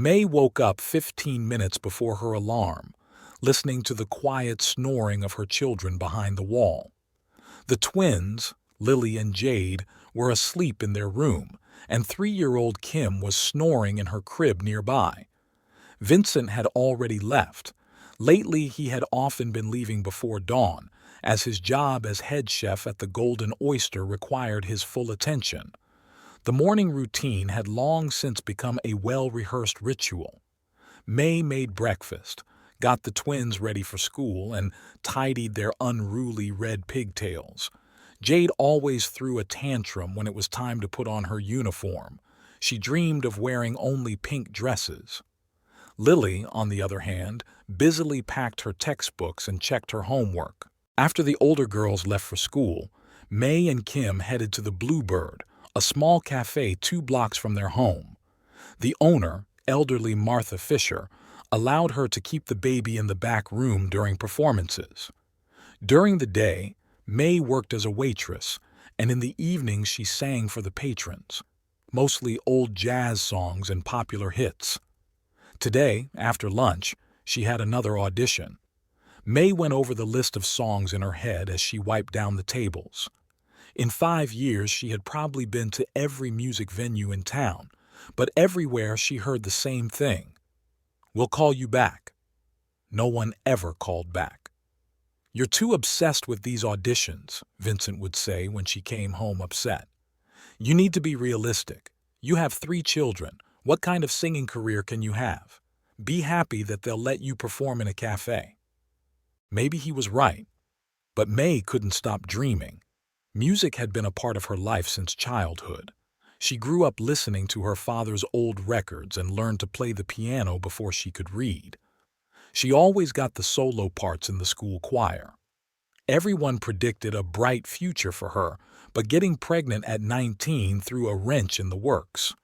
May woke up 15 minutes before her alarm, listening to the quiet snoring of her children behind the wall. The twins, Lily and Jade, were asleep in their room, and 3-year-old Kim was snoring in her crib nearby. Vincent had already left. Lately, he had often been leaving before dawn, as his job as head chef at the Golden Oyster required his full attention. The morning routine had long since become a well-rehearsed ritual. May made breakfast, got the twins ready for school, and tidied their unruly red pigtails. Jade always threw a tantrum when it was time to put on her uniform. She dreamed of wearing only pink dresses. Lily, on the other hand, busily packed her textbooks and checked her homework. After the older girls left for school, May and Kim headed to the Bluebird, a small cafe 2 blocks from their home. The owner, elderly Martha Fisher, allowed her to keep the baby in the back room during performances. During the day, May worked as a waitress, and in the evenings she sang for the patrons, mostly old jazz songs and popular hits. Today, after lunch, she had another audition. May went over the list of songs in her head as she wiped down the tables. In 5 years, she had probably been to every music venue in town, but everywhere she heard the same thing. "We'll call you back." No one ever called back. "You're too obsessed with these auditions," Vincent would say when she came home upset. "You need to be realistic. You have 3 children. What kind of singing career can you have? Be happy that they'll let you perform in a cafe." Maybe he was right, but May couldn't stop dreaming. Music had been a part of her life since childhood. She grew up listening to her father's old records and learned to play the piano before she could read. She always got the solo parts in the school choir. Everyone predicted a bright future for her, but getting pregnant at 19 threw a wrench in the works.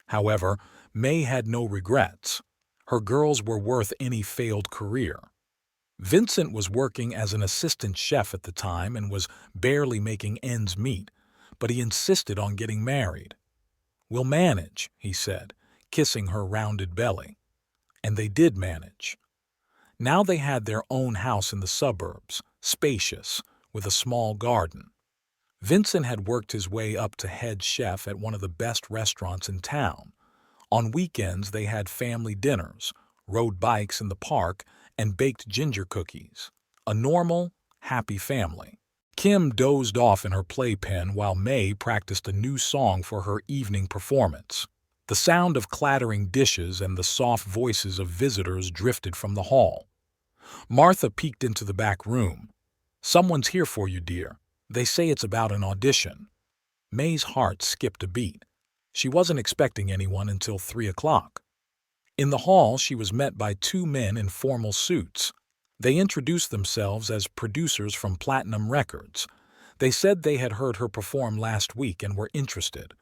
However, May had no regrets. Her girls were worth any failed career. Vincent was working as an assistant chef at the time and was barely making ends meet, but he insisted on getting married. "We'll manage," he said, kissing her rounded belly. And they did manage. Now they had their own house in the suburbs, spacious, with a small garden. Vincent had worked his way up to head chef at one of the best restaurants in town. On weekends they had family dinners, rode bikes in the park, and baked ginger cookies. A normal, happy family. Kim dozed off in her playpen while May practiced a new song for her evening performance. The sound of clattering dishes and the soft voices of visitors drifted from the hall. Martha peeked into the back room. "Someone's here for you, dear. They say it's about an audition." May's heart skipped a beat. She wasn't expecting anyone until 3 o'clock. In the hall, she was met by 2 men in formal suits. They introduced themselves as producers from Platinum Records. They said they had heard her perform last week and were interested.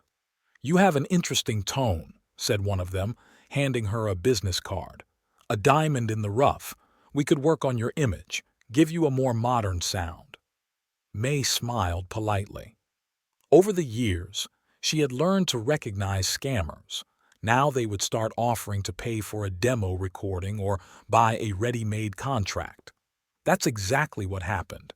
"You have an interesting tone," said one of them, handing her a business card. "A diamond in the rough. We could work on your image, give you a more modern sound." May smiled politely. Over the years, she had learned to recognize scammers. Now they would start offering to pay for a demo recording or buy a ready-made contract. That's exactly what happened.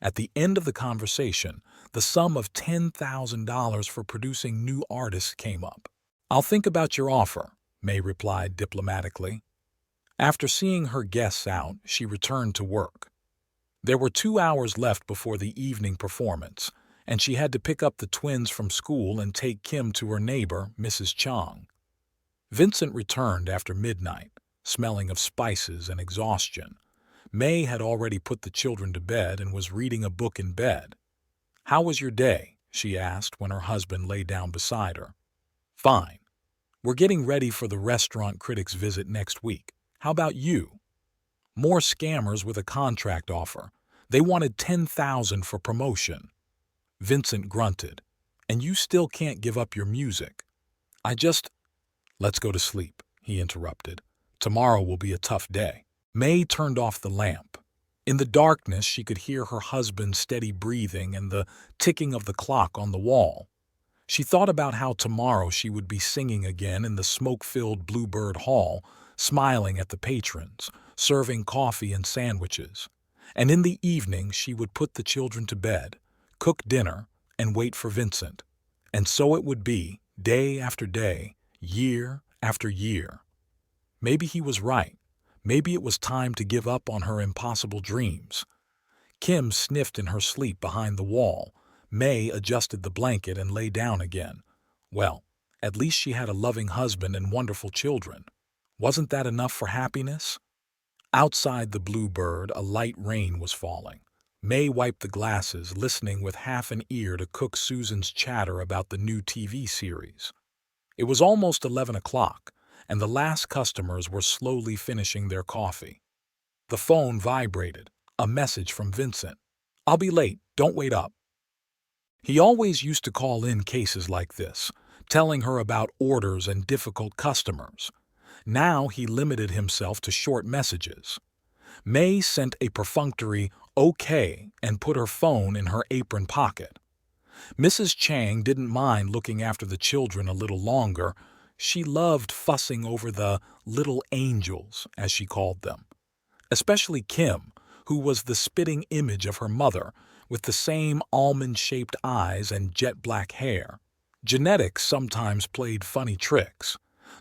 At the end of the conversation, the sum of $10,000 for producing new artists came up. "I'll think about your offer," May replied diplomatically. After seeing her guests out, she returned to work. There were 2 hours left before the evening performance, and she had to pick up the twins from school and take Kim to her neighbor, Mrs. Chong. Vincent returned after midnight, smelling of spices and exhaustion. May had already put the children to bed and was reading a book in bed. "How was your day?" she asked when her husband lay down beside her. "Fine. We're getting ready for the restaurant critics' visit next week. How about you?" "More scammers with a contract offer. They wanted $10,000 for promotion." Vincent grunted. "And you still can't give up your music." "I just—" "Let's go to sleep," he interrupted. "Tomorrow will be a tough day." May turned off the lamp. In the darkness, she could hear her husband's steady breathing and the ticking of the clock on the wall. She thought about how tomorrow she would be singing again in the smoke-filled Bluebird Hall, smiling at the patrons, serving coffee and sandwiches. And in the evening she would put the children to bed, cook dinner, and wait for Vincent. And so it would be, day after day, year after year. Maybe he was right. Maybe it was time to give up on her impossible dreams. Kim sniffed in her sleep behind the wall. May adjusted the blanket and lay down again. Well, at least she had a loving husband and wonderful children. Wasn't that enough for happiness? Outside the Bluebird, a light rain was falling. May wiped the glasses, listening with half an ear to Cook Susan's chatter about the new TV series. It was almost 11 o'clock, and the last customers were slowly finishing their coffee. The phone vibrated. A message from Vincent. "I'll be late. Don't wait up." He always used to call in cases like this, telling her about orders and difficult customers. Now he limited himself to short messages. May sent a perfunctory "okay" and put her phone in her apron pocket. Mrs. Chang didn't mind looking after the children a little longer. She loved fussing over the little angels, as she called them. Especially Kim, who was the spitting image of her mother, with the same almond-shaped eyes and jet-black hair. Genetics sometimes played funny tricks.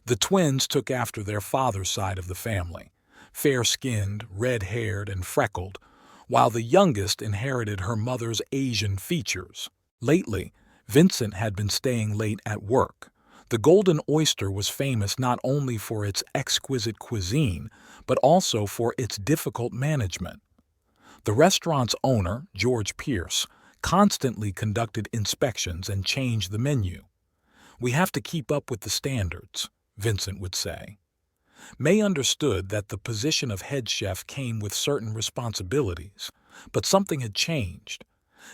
The twins took after their father's side of the family, fair-skinned, red-haired, and freckled, while the youngest inherited her mother's Asian features. Lately, Vincent had been staying late at work. The Golden Oyster was famous not only for its exquisite cuisine, but also for its difficult management. The restaurant's owner, George Pierce, constantly conducted inspections and changed the menu. "We have to keep up with the standards," Vincent would say. May understood that the position of head chef came with certain responsibilities, but something had changed.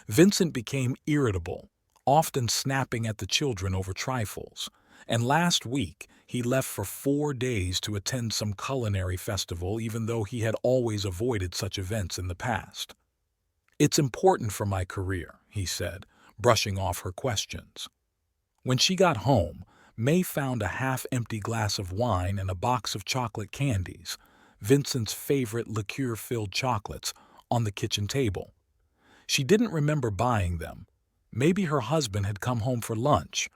Vincent became irritable, often snapping at the children over trifles, and last week he left for 4 days to attend some culinary festival, even though he had always avoided such events in the past. "It's important for my career," he said, brushing off her questions. When she got home, May found a half-empty glass of wine and a box of chocolate candies, Vincent's favorite liqueur-filled chocolates, on the kitchen table. She didn't remember buying them. Maybe her husband had come home for lunch,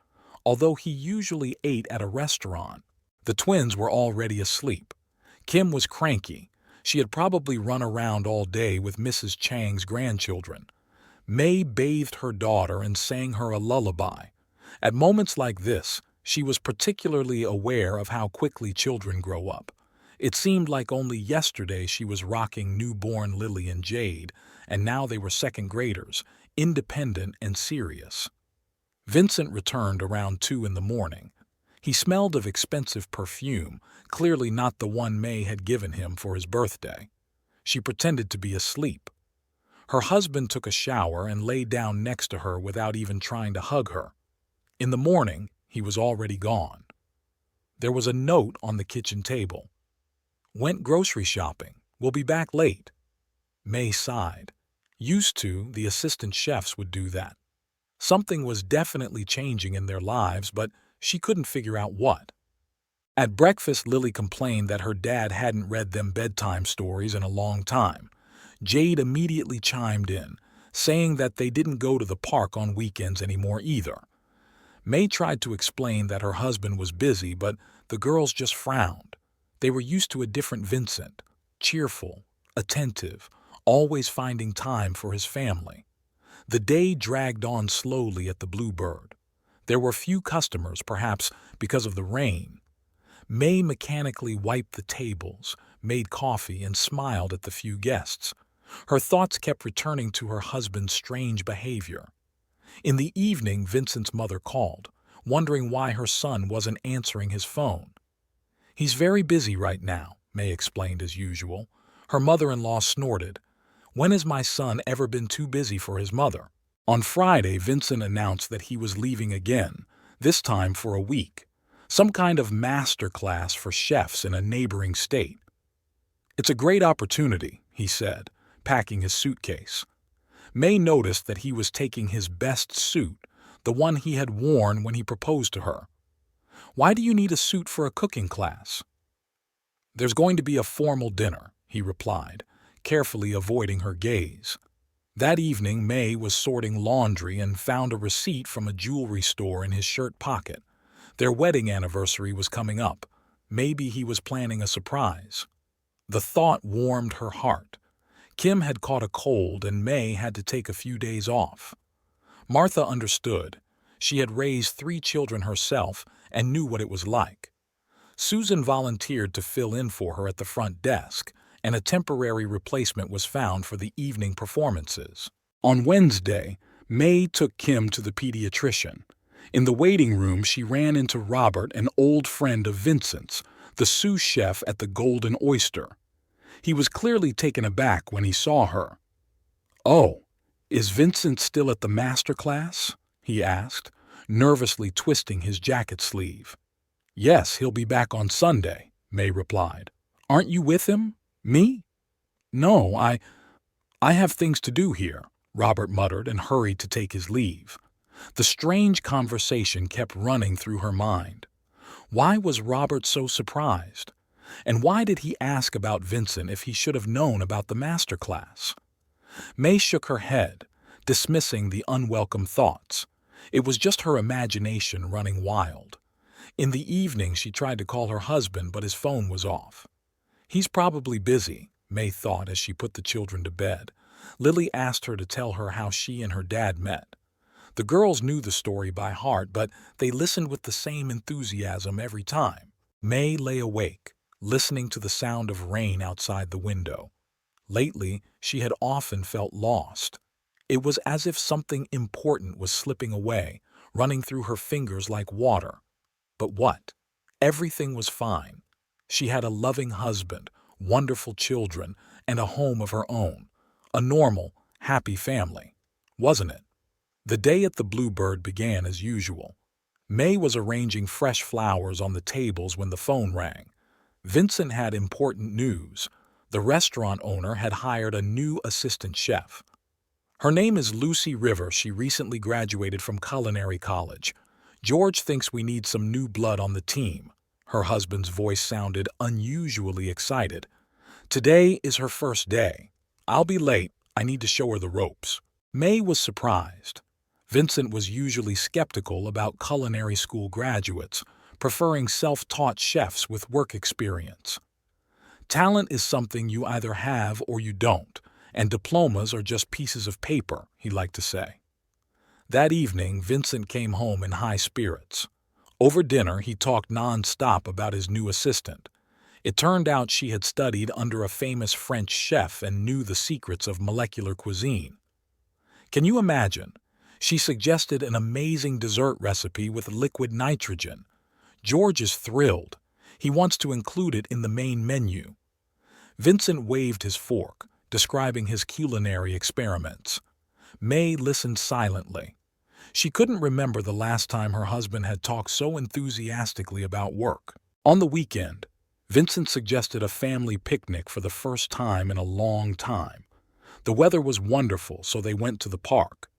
although he usually ate at a restaurant. The twins were already asleep. Kim was cranky. She had probably run around all day with Mrs. Chang's grandchildren. May bathed her daughter and sang her a lullaby. At moments like this, she was particularly aware of how quickly children grow up. It seemed like only yesterday she was rocking newborn Lily and Jade, and now they were second graders, independent and serious. Vincent returned around 2 in the morning. He smelled of expensive perfume, clearly not the one May had given him for his birthday. She pretended to be asleep. Her husband took a shower and lay down next to her without even trying to hug her. In the morning, he was already gone. There was a note on the kitchen table. "Went grocery shopping. Will be back late." May sighed. Used to, the assistant chefs would do that. Something was definitely changing in their lives, but she couldn't figure out what. At breakfast, Lily complained that her dad hadn't read them bedtime stories in a long time. Jade immediately chimed in, saying that they didn't go to the park on weekends anymore either. May tried to explain that her husband was busy, but the girls just frowned. They were used to a different Vincent, cheerful, attentive, always finding time for his family. The day dragged on slowly at the Bluebird. There were few customers, perhaps because of the rain. May mechanically wiped the tables, made coffee, and smiled at the few guests. Her thoughts kept returning to her husband's strange behavior. In the evening, Vincent's mother called, wondering why her son wasn't answering his phone. "He's very busy right now," May explained as usual. Her mother-in-law snorted. "When has my son ever been too busy for his mother?" On Friday, Vincent announced that he was leaving again, this time for a week. Some kind of master class for chefs in a neighboring state. "It's a great opportunity," he said, packing his suitcase. May noticed that he was taking his best suit, the one he had worn when he proposed to her. "Why do you need a suit for a cooking class?" "There's going to be a formal dinner," he replied, carefully avoiding her gaze. That evening, May was sorting laundry and found a receipt from a jewelry store in his shirt pocket. Their wedding anniversary was coming up. Maybe he was planning a surprise. The thought warmed her heart. Kim had caught a cold and May had to take a few days off. Martha understood. She had raised 3 children herself and knew what it was like. Susan volunteered to fill in for her at the front desk, and a temporary replacement was found for the evening performances. On Wednesday, May took Kim to the pediatrician. In the waiting room, she ran into Robert, an old friend of Vincent's, the sous chef at the Golden Oyster. He was clearly taken aback when he saw her. "Oh, is Vincent still at the master class?" he asked, nervously twisting his jacket sleeve. "Yes, he'll be back on Sunday," May replied. "Aren't you with him? Me?" "No, I have things to do here," Robert muttered and hurried to take his leave. The strange conversation kept running through her mind. Why was Robert so surprised? And why did he ask about Vincent if he should have known about the master class? May shook her head, dismissing the unwelcome thoughts. It was just her imagination running wild. In the evening, she tried to call her husband, but his phone was off. "He's probably busy," May thought as she put the children to bed. Lily asked her to tell her how she and her dad met. The girls knew the story by heart, but they listened with the same enthusiasm every time. May lay awake, listening to the sound of rain outside the window. Lately, she had often felt lost. It was as if something important was slipping away, running through her fingers like water. But what? Everything was fine. She had a loving husband, wonderful children, and a home of her own. A normal, happy family, wasn't it? The day at the Bluebird began as usual. May was arranging fresh flowers on the tables when the phone rang. Vincent had important news. The restaurant owner had hired a new assistant chef. "Her name is Lucy River. She recently graduated from culinary college. George thinks we need some new blood on the team." Her husband's voice sounded unusually excited. "Today is her first day. I'll be late. I need to show her the ropes." May was surprised. Vincent was usually skeptical about culinary school graduates, preferring self-taught chefs with work experience. "Talent is something you either have or you don't, and diplomas are just pieces of paper," he liked to say. That evening, Vincent came home in high spirits. Over dinner, he talked non-stop about his new assistant. It turned out she had studied under a famous French chef and knew the secrets of molecular cuisine. Can you imagine? She suggested an amazing dessert recipe with liquid nitrogen. George is thrilled. He wants to include it in the main menu. Vincent waved his fork, describing his culinary experiments. May listened silently. She couldn't remember the last time her husband had talked so enthusiastically about work. On the weekend, Vincent suggested a family picnic for the first time in a long time. The weather was wonderful, so they went to the park.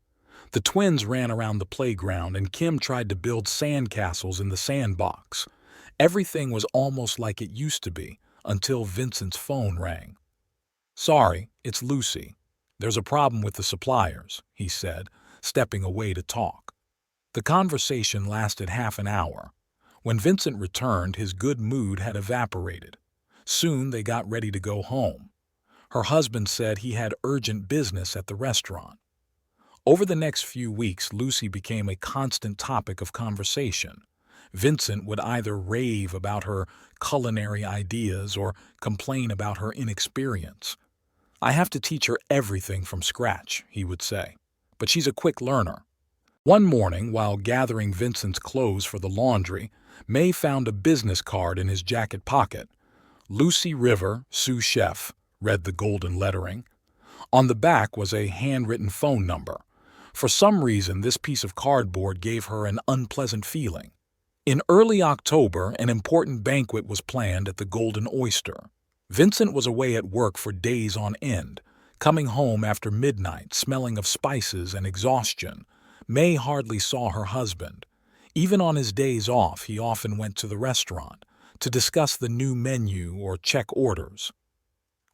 The twins ran around the playground, and Kim tried to build sandcastles in the sandbox. Everything was almost like it used to be, until Vincent's phone rang. "Sorry, it's Lucy. There's a problem with the suppliers," he said, stepping away to talk. The conversation lasted half an hour. When Vincent returned, his good mood had evaporated. Soon they got ready to go home. Her husband said he had urgent business at the restaurant. Over the next few weeks, Lucy became a constant topic of conversation. Vincent would either rave about her culinary ideas or complain about her inexperience. "I have to teach her everything from scratch," he would say, "but she's a quick learner." One morning, while gathering Vincent's clothes for the laundry, May found a business card in his jacket pocket. "Lucy River, sous chef," read the golden lettering. On the back was a handwritten phone number. For some reason, this piece of cardboard gave her an unpleasant feeling. In early October, an important banquet was planned at the Golden Oyster. Vincent was away at work for days on end, coming home after midnight, smelling of spices and exhaustion. May hardly saw her husband. Even on his days off, he often went to the restaurant to discuss the new menu or check orders.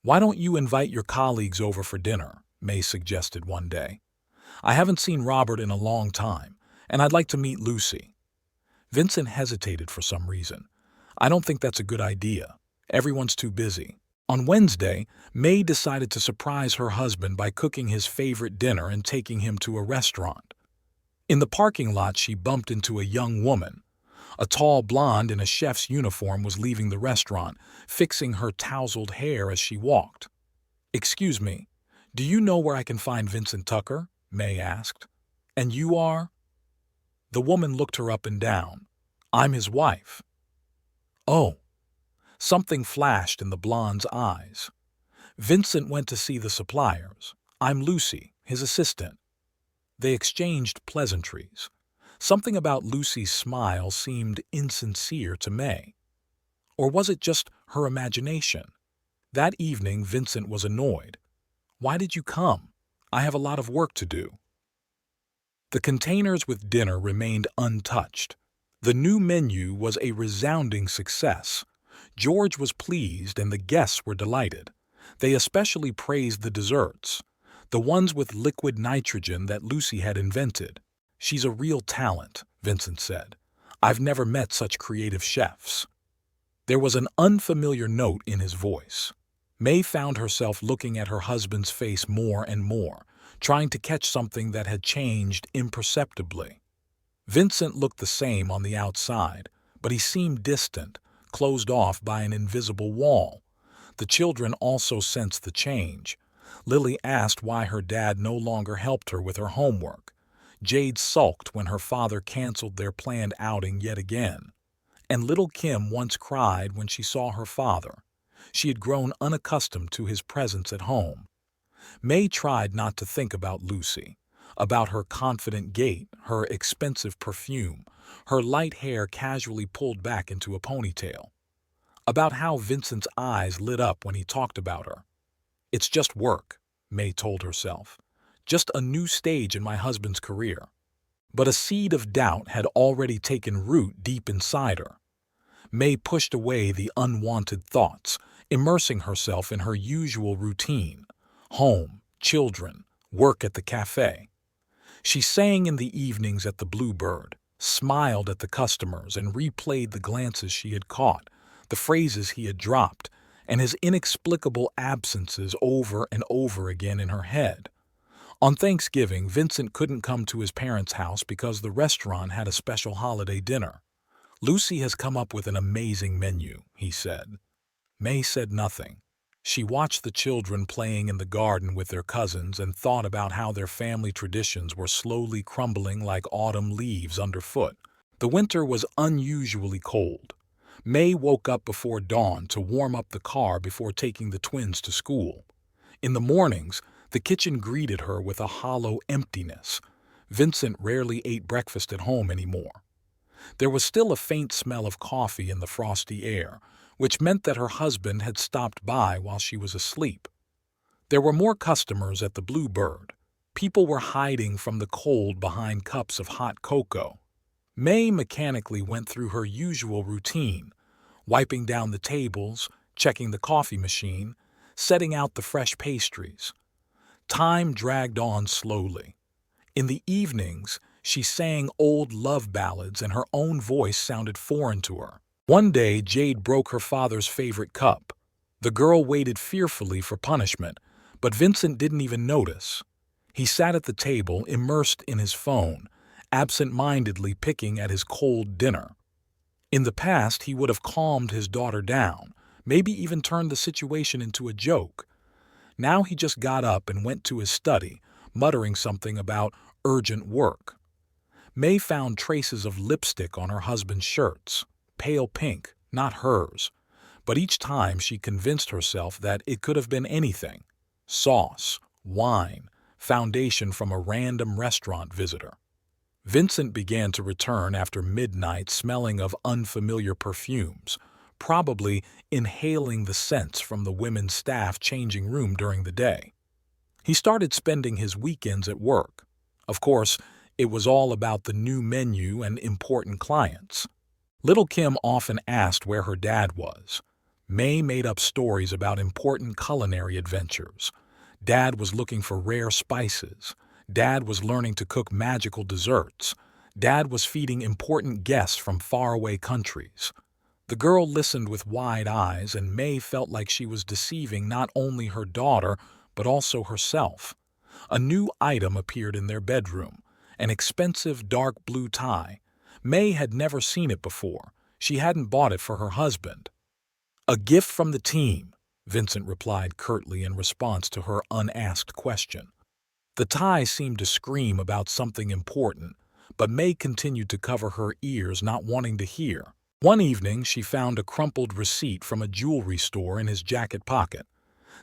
"Why don't you invite your colleagues over for dinner?" May suggested one day. "I haven't seen Robert in a long time, and I'd like to meet Lucy." Vincent hesitated for some reason. "I don't think that's a good idea. Everyone's too busy." On Wednesday, May decided to surprise her husband by cooking his favorite dinner and taking him to a restaurant. In the parking lot, she bumped into a young woman. A tall blonde in a chef's uniform was leaving the restaurant, fixing her tousled hair as she walked. "Excuse me, do you know where I can find Vincent Tucker?" May asked. "And you are?" The woman looked her up and down. "I'm his wife." "Oh." Something flashed in the blonde's eyes. "Vincent went to see the suppliers. I'm Lucy, his assistant." They exchanged pleasantries. Something about Lucy's smile seemed insincere to May. Or was it just her imagination? That evening, Vincent was annoyed. "Why did you come? I have a lot of work to do." The containers with dinner remained untouched. The new menu was a resounding success. George was pleased and the guests were delighted. They especially praised the desserts, the ones with liquid nitrogen that Lucy had invented. "She's a real talent," Vincent said. "I've never met such creative chefs." There was an unfamiliar note in his voice. May found herself looking at her husband's face more and more, trying to catch something that had changed imperceptibly. Vincent looked the same on the outside, but he seemed distant, closed off by an invisible wall. The children also sensed the change. Lily asked why her dad no longer helped her with her homework. Jade sulked when her father canceled their planned outing yet again. And little Kim once cried when she saw her father. She had grown unaccustomed to his presence at home. May tried not to think about Lucy, about her confident gait, her expensive perfume, her light hair casually pulled back into a ponytail, about how Vincent's eyes lit up when he talked about her. "It's just work," May told herself. "Just a new stage in my husband's career." But a seed of doubt had already taken root deep inside her. May pushed away the unwanted thoughts, immersing herself in her usual routine: home, children, work at the cafe. She sang in the evenings at the Bluebird, smiled at the customers, and replayed the glances she had caught, the phrases he had dropped, and his inexplicable absences over and over again in her head. On Thanksgiving, Vincent couldn't come to his parents' house because the restaurant had a special holiday dinner. "Lucy has come up with an amazing menu," he said. May said nothing. She watched the children playing in the garden with their cousins and thought about how their family traditions were slowly crumbling like autumn leaves underfoot. The winter was unusually cold. May woke up before dawn to warm up the car before taking the twins to school. In the mornings, the kitchen greeted her with a hollow emptiness. Vincent rarely ate breakfast at home anymore. There was still a faint smell of coffee in the frosty air, which meant that her husband had stopped by while she was asleep. There were more customers at the Bluebird. People were hiding from the cold behind cups of hot cocoa. May mechanically went through her usual routine, wiping down the tables, checking the coffee machine, setting out the fresh pastries. Time dragged on slowly. In the evenings, she sang old love ballads and her own voice sounded foreign to her. One day, Jade broke her father's favorite cup. The girl waited fearfully for punishment, but Vincent didn't even notice. He sat at the table, immersed in his phone, absent-mindedly picking at his cold dinner. In the past, he would have calmed his daughter down, maybe even turned the situation into a joke. Now he just got up and went to his study, muttering something about urgent work. May found traces of lipstick on her husband's shirts, pale pink, not hers, but each time she convinced herself that it could have been anything: sauce, wine, foundation from a random restaurant visitor. Vincent began to return after midnight, smelling of unfamiliar perfumes, probably inhaling the scents from the women's staff changing room during the day. He started spending his weekends at work. Of course, It was all about the new menu and important clients. Little Kim often asked where her dad was. May made up stories about important culinary adventures. Dad was looking for rare spices. Dad was learning to cook magical desserts. Dad was feeding important guests from faraway countries. The girl listened with wide eyes, and May felt like she was deceiving not only her daughter, but also herself. A new item appeared in their bedroom, an expensive dark blue tie. May had never seen it before. She hadn't bought it for her husband. "A gift from the team," Vincent replied curtly in response to her unasked question. The tie seemed to scream about something important, but May continued to cover her ears, not wanting to hear. One evening, she found a crumpled receipt from a jewelry store in his jacket pocket.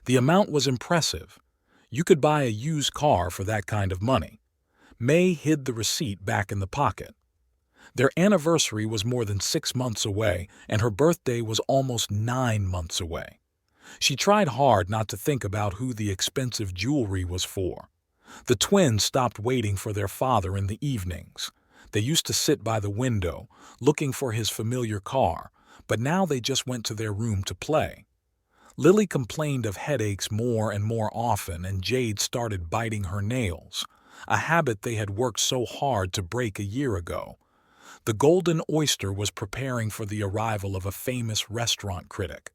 The amount was impressive. You could buy a used car for that kind of money. May hid the receipt back in the pocket. Their anniversary was more than 6 months away, and her birthday was almost 9 months away. She tried hard not to think about who the expensive jewelry was for. The twins stopped waiting for their father in the evenings. They used to sit by the window, looking for his familiar car, but now they just went to their room to play. Lily complained of headaches more and more often, and Jade started biting her nails, a habit they had worked so hard to break a year ago. The Golden Oyster was preparing for the arrival of a famous restaurant critic.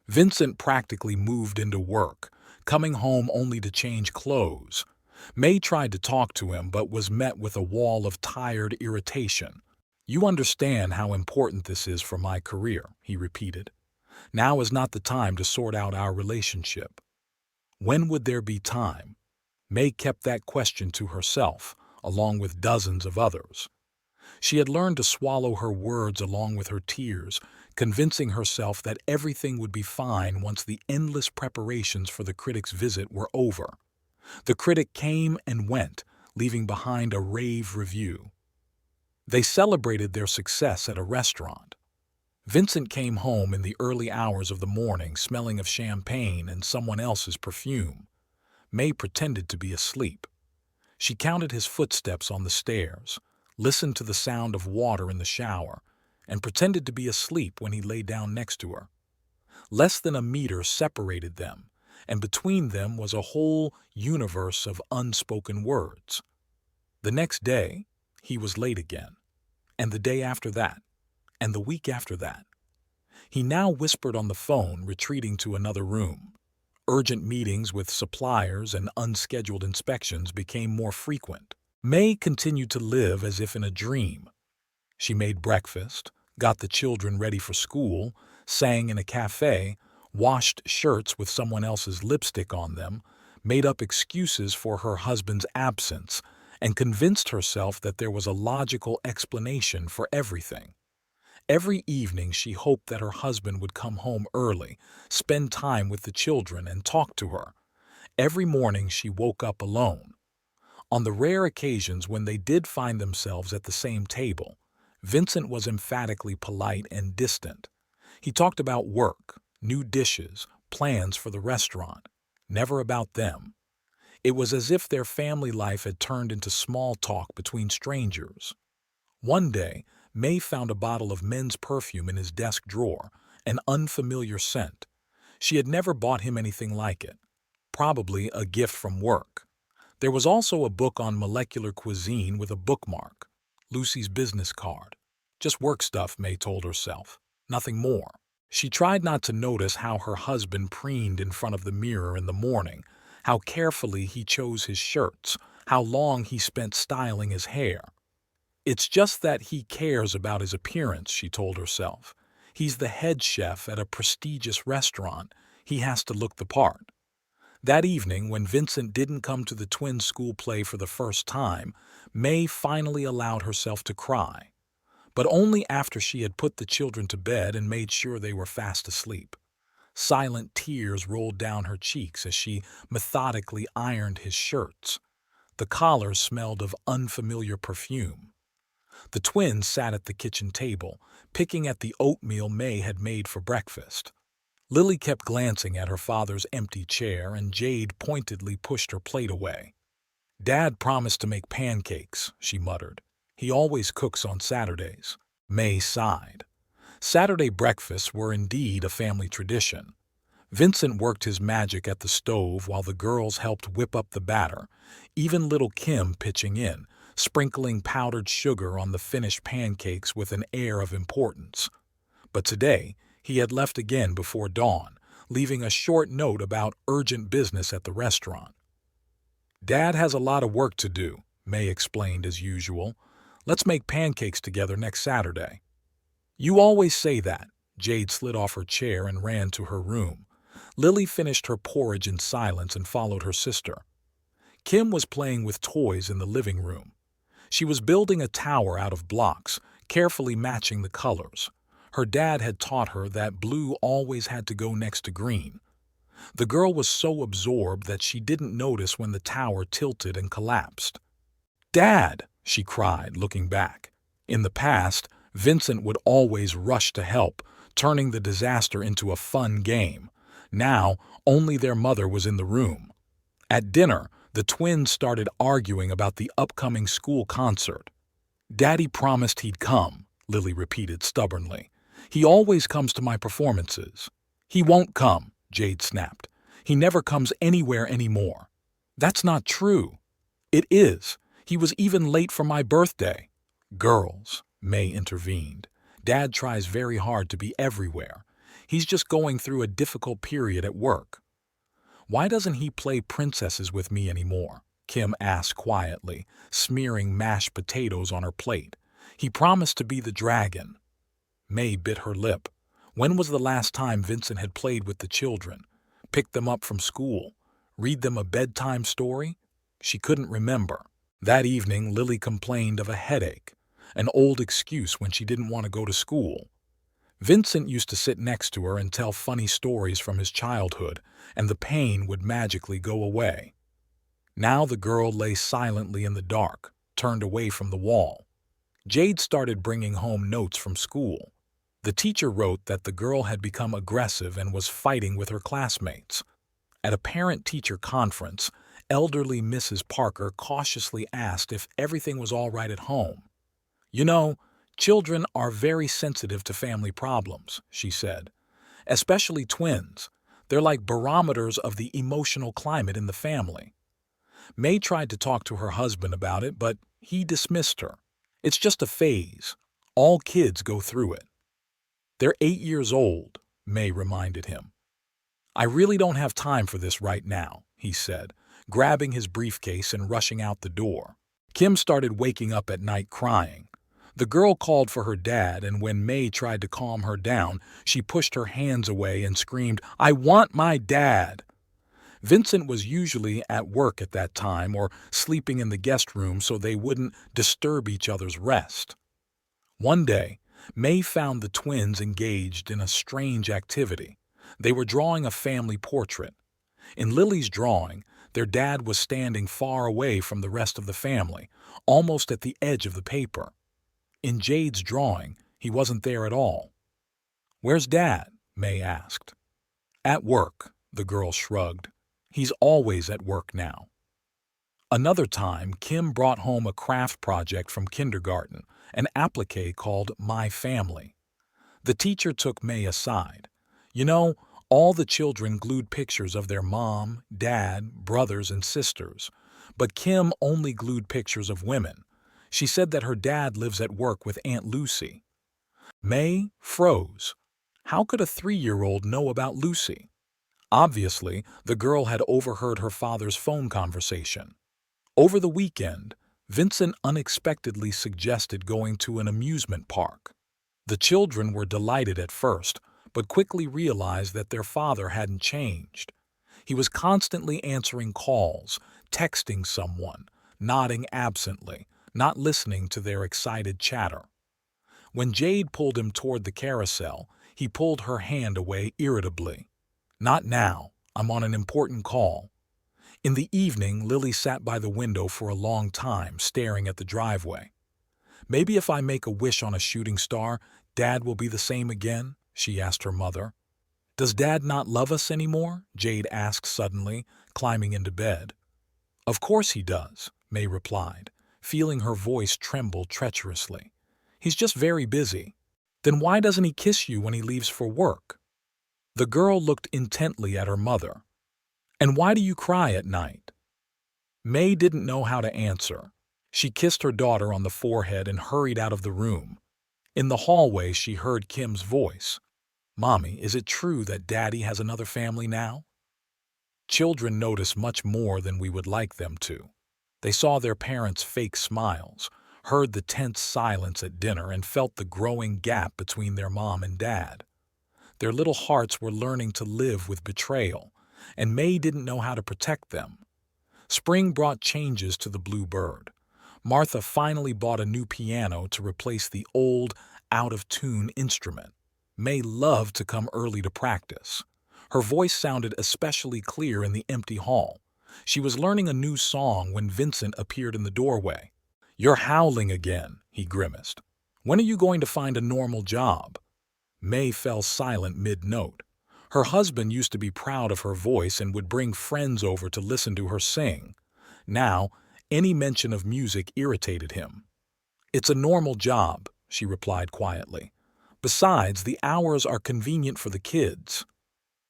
Vincent practically moved into work, coming home only to change clothes. May tried to talk to him but was met with a wall of tired irritation. "You understand how important this is for my career," he repeated. "Now is not the time to sort out our relationship." When would there be time? May kept that question to herself, along with dozens of others. She had learned to swallow her words along with her tears, convincing herself that everything would be fine once the endless preparations for the critic's visit were over. The critic came and went, leaving behind a rave review. They celebrated their success at a restaurant. Vincent came home in the early hours of the morning, smelling of champagne and someone else's perfume. May pretended to be asleep. She counted his footsteps on the stairs, listened to the sound of water in the shower, and pretended to be asleep when he lay down next to her. Less than a meter separated them, and between them was a whole universe of unspoken words. The next day, he was late again, and the day after that, and the week after that. He now whispered on the phone, retreating to another room. Urgent meetings with suppliers and unscheduled inspections became more frequent. May continued to live as if in a dream. She made breakfast, got the children ready for school, sang in a cafe, washed shirts with someone else's lipstick on them, made up excuses for her husband's absence, and convinced herself that there was a logical explanation for everything. Every evening she hoped that her husband would come home early, spend time with the children, and talk to her. Every morning she woke up alone. On the rare occasions when they did find themselves at the same table, Vincent was emphatically polite and distant. He talked about work, new dishes, plans for the restaurant, never about them. It was as if their family life had turned into small talk between strangers. One day, May found a bottle of men's perfume in his desk drawer, an unfamiliar scent. She had never bought him anything like it, probably a gift from work. There was also a book on molecular cuisine with a bookmark, Lucy's business card. Just work stuff, May told herself, nothing more. She tried not to notice how her husband preened in front of the mirror in the morning, how carefully he chose his shirts, how long he spent styling his hair. It's just that he cares about his appearance, she told herself. He's the head chef at a prestigious restaurant. He has to look the part. That evening, when Vincent didn't come to the twins' school play for the first time, May finally allowed herself to cry. But only after she had put the children to bed and made sure they were fast asleep. Silent tears rolled down her cheeks as she methodically ironed his shirts. The collars smelled of unfamiliar perfume. The twins sat at the kitchen table, picking at the oatmeal May had made for breakfast. Lily kept glancing at her father's empty chair, and Jade pointedly pushed her plate away. Dad promised to make pancakes, she muttered. He always cooks on Saturdays. May sighed. Saturday breakfasts were indeed a family tradition. Vincent worked his magic at the stove while the girls helped whip up the batter, even little Kim pitching in, sprinkling powdered sugar on the finished pancakes with an air of importance. But today, he had left again before dawn, leaving a short note about urgent business at the restaurant. Dad has a lot of work to do, May explained as usual. Let's make pancakes together next Saturday. You always say that. Jade slid off her chair and ran to her room. Lily finished her porridge in silence and followed her sister. Kim was playing with toys in the living room. She was building a tower out of blocks, carefully matching the colors. Her dad had taught her that blue always had to go next to green. The girl was so absorbed that she didn't notice when the tower tilted and collapsed. "Dad!" she cried, looking back. In the past, Vincent would always rush to help, turning the disaster into a fun game. Now, only their mother was in the room. At dinner, the twins started arguing about the upcoming school concert. "Daddy promised he'd come," Lily repeated stubbornly. "He always comes to my performances." "He won't come," Jade snapped. "He never comes anywhere anymore." "That's not true." "It is. He was even late for my birthday." "Girls," May intervened. "Dad tries very hard to be everywhere. He's just going through a difficult period at work." "Why doesn't he play princesses with me anymore?" Kim asked quietly, smearing mashed potatoes on her plate. "He promised to be the dragon." May bit her lip. When was the last time Vincent had played with the children? Picked them up from school? Read them a bedtime story? She couldn't remember. That evening, Lily complained of a headache, an old excuse when she didn't want to go to school. Vincent used to sit next to her and tell funny stories from his childhood, and the pain would magically go away. Now the girl lay silently in the dark, turned away from the wall. Jade started bringing home notes from school. The teacher wrote that the girl had become aggressive and was fighting with her classmates. At a parent-teacher conference, elderly Mrs. Parker cautiously asked if everything was all right at home. "You know, children are very sensitive to family problems," she said. "Especially twins. They're like barometers of the emotional climate in the family." May tried to talk to her husband about it, but he dismissed her. "It's just a phase. All kids go through it." "They're 8 years old," May reminded him. "I really don't have time for this right now," he said, grabbing his briefcase and rushing out the door. Kim started waking up at night crying. The girl called for her dad, and when May tried to calm her down, she pushed her hands away and screamed, "I want my dad!" Vincent was usually at work at that time or sleeping in the guest room so they wouldn't disturb each other's rest. One day, May found the twins engaged in a strange activity. They were drawing a family portrait. In Lily's drawing, their dad was standing far away from the rest of the family, almost at the edge of the paper. In Jade's drawing, he wasn't there at all. "Where's Dad?" May asked. "At work," the girl shrugged. "He's always at work now." Another time, Kim brought home a craft project from kindergarten, an applique called My Family. The teacher took May aside. "You know, all the children glued pictures of their mom, dad, brothers, and sisters, but Kim only glued pictures of women. She said that her dad lives at work with Aunt Lucy." May froze. How could a 3-year-old know about Lucy? Obviously, the girl had overheard her father's phone conversation. Over the weekend, Vincent unexpectedly suggested going to an amusement park. The children were delighted at first, but quickly realized that their father hadn't changed. He was constantly answering calls, texting someone, nodding absently, not listening to their excited chatter. When Jade pulled him toward the carousel, he pulled her hand away irritably. "Not now. I'm on an important call." In the evening, Lily sat by the window for a long time, staring at the driveway. "Maybe if I make a wish on a shooting star, Dad will be the same again?" she asked her mother. "Does Dad not love us anymore?" Jade asked suddenly, climbing into bed. Of course he does, May replied, feeling her voice tremble treacherously. He's just very busy. Then why doesn't he kiss you when he leaves for work? The girl looked intently at her mother. And why do you cry at night? May didn't know how to answer. She kissed her daughter on the forehead and hurried out of the room. In the hallway, she heard Kim's voice. Mommy, is it true that Daddy has another family now? Children notice much more than we would like them to. They saw their parents' fake smiles, heard the tense silence at dinner, and felt the growing gap between their mom and dad. Their little hearts were learning to live with betrayal, and May didn't know how to protect them. Spring brought changes to the Blue Bird. Martha finally bought a new piano to replace the old, out-of-tune instrument. May loved to come early to practice. Her voice sounded especially clear in the empty hall. She was learning a new song when Vincent appeared in the doorway. "You're howling again," he grimaced. "When are you going to find a normal job?" May fell silent mid-note. Her husband used to be proud of her voice and would bring friends over to listen to her sing. Now, any mention of music irritated him. "It's a normal job," she replied quietly. "Besides, the hours are convenient for the kids."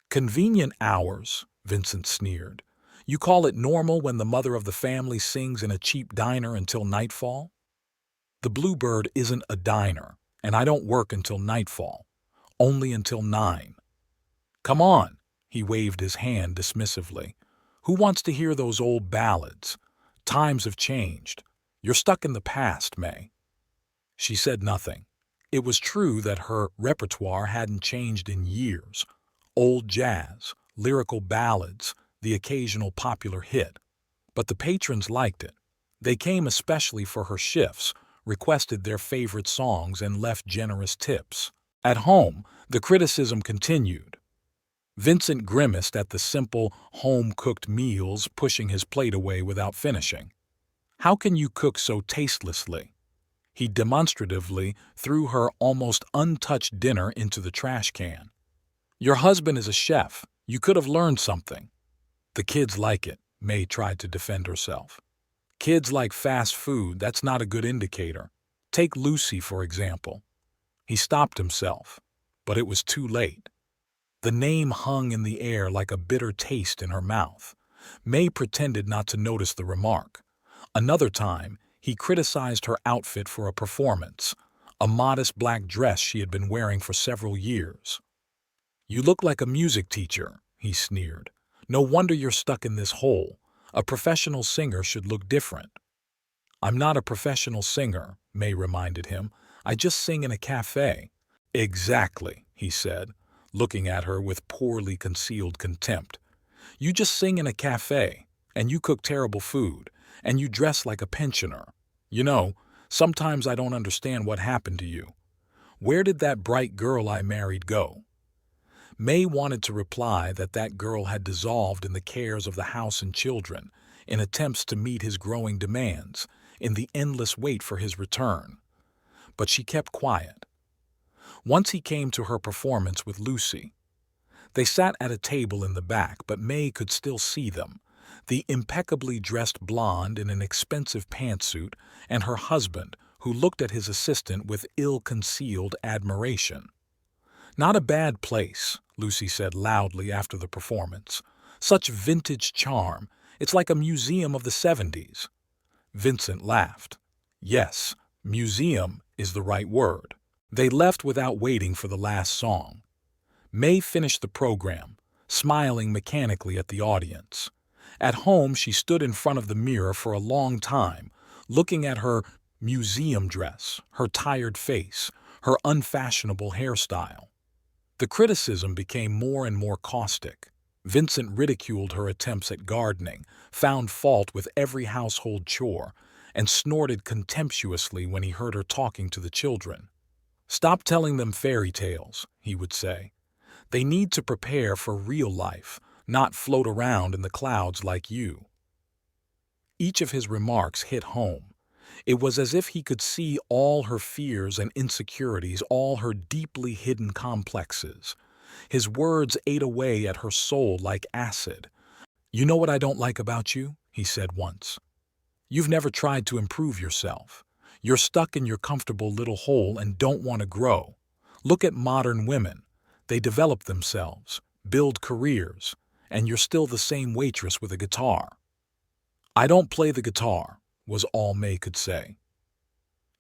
"Convenient hours?" Vincent sneered. "You call it normal when the mother of the family sings in a cheap diner until nightfall?" "The Bluebird isn't a diner, and I don't work until nightfall. Only until 9. "Come on," he waved his hand dismissively. "Who wants to hear those old ballads? Times have changed. You're stuck in the past, May." She said nothing. It was true that her repertoire hadn't changed in years. Old jazz, lyrical ballads, the occasional popular hit. But the patrons liked it. They came especially for her shifts, requested their favorite songs, and left generous tips. At home, the criticism continued. Vincent grimaced at the simple, home-cooked meals, pushing his plate away without finishing. "How can you cook so tastelessly?" He demonstratively threw her almost untouched dinner into the trash can. "Your husband is a chef. You could have learned something." "The kids like it," May tried to defend herself. "Kids like fast food, that's not a good indicator. Take Lucy, for example." He stopped himself, but it was too late. The name hung in the air like a bitter taste in her mouth. May pretended not to notice the remark. Another time, he criticized her outfit for a performance, a modest black dress she had been wearing for several years. "You look like a music teacher," he sneered. "No wonder you're stuck in this hole. A professional singer should look different." "I'm not a professional singer," May reminded him. "I just sing in a cafe." "Exactly," he said, looking at her with poorly concealed contempt. "You just sing in a cafe, and you cook terrible food, and you dress like a pensioner. You know, sometimes I don't understand what happened to you. Where did that bright girl I married go?" May wanted to reply that that girl had dissolved in the cares of the house and children, in attempts to meet his growing demands, in the endless wait for his return. But she kept quiet. Once he came to her performance with Lucy. They sat at a table in the back, but May could still see them, the impeccably dressed blonde in an expensive pantsuit, and her husband, who looked at his assistant with ill-concealed admiration. "Not a bad place," Lucy said loudly after the performance. "Such vintage charm. It's like a museum of the 70s. Vincent laughed. "Yes, museum is the right word." They left without waiting for the last song. May finished the program, smiling mechanically at the audience. At home, she stood in front of the mirror for a long time, looking at her museum dress, her tired face, her unfashionable hairstyle. The criticism became more and more caustic. Vincent ridiculed her attempts at gardening, found fault with every household chore, and snorted contemptuously when he heard her talking to the children. "Stop telling them fairy tales," he would say. "They need to prepare for real life, not float around in the clouds like you." Each of his remarks hit home. It was as if he could see all her fears and insecurities, all her deeply hidden complexes. His words ate away at her soul like acid. "You know what I don't like about you?" he said once. "You've never tried to improve yourself. You're stuck in your comfortable little hole and don't want to grow. Look at modern women. They develop themselves, build careers, and you're still the same waitress with a guitar." "I don't play the guitar," was all May could say.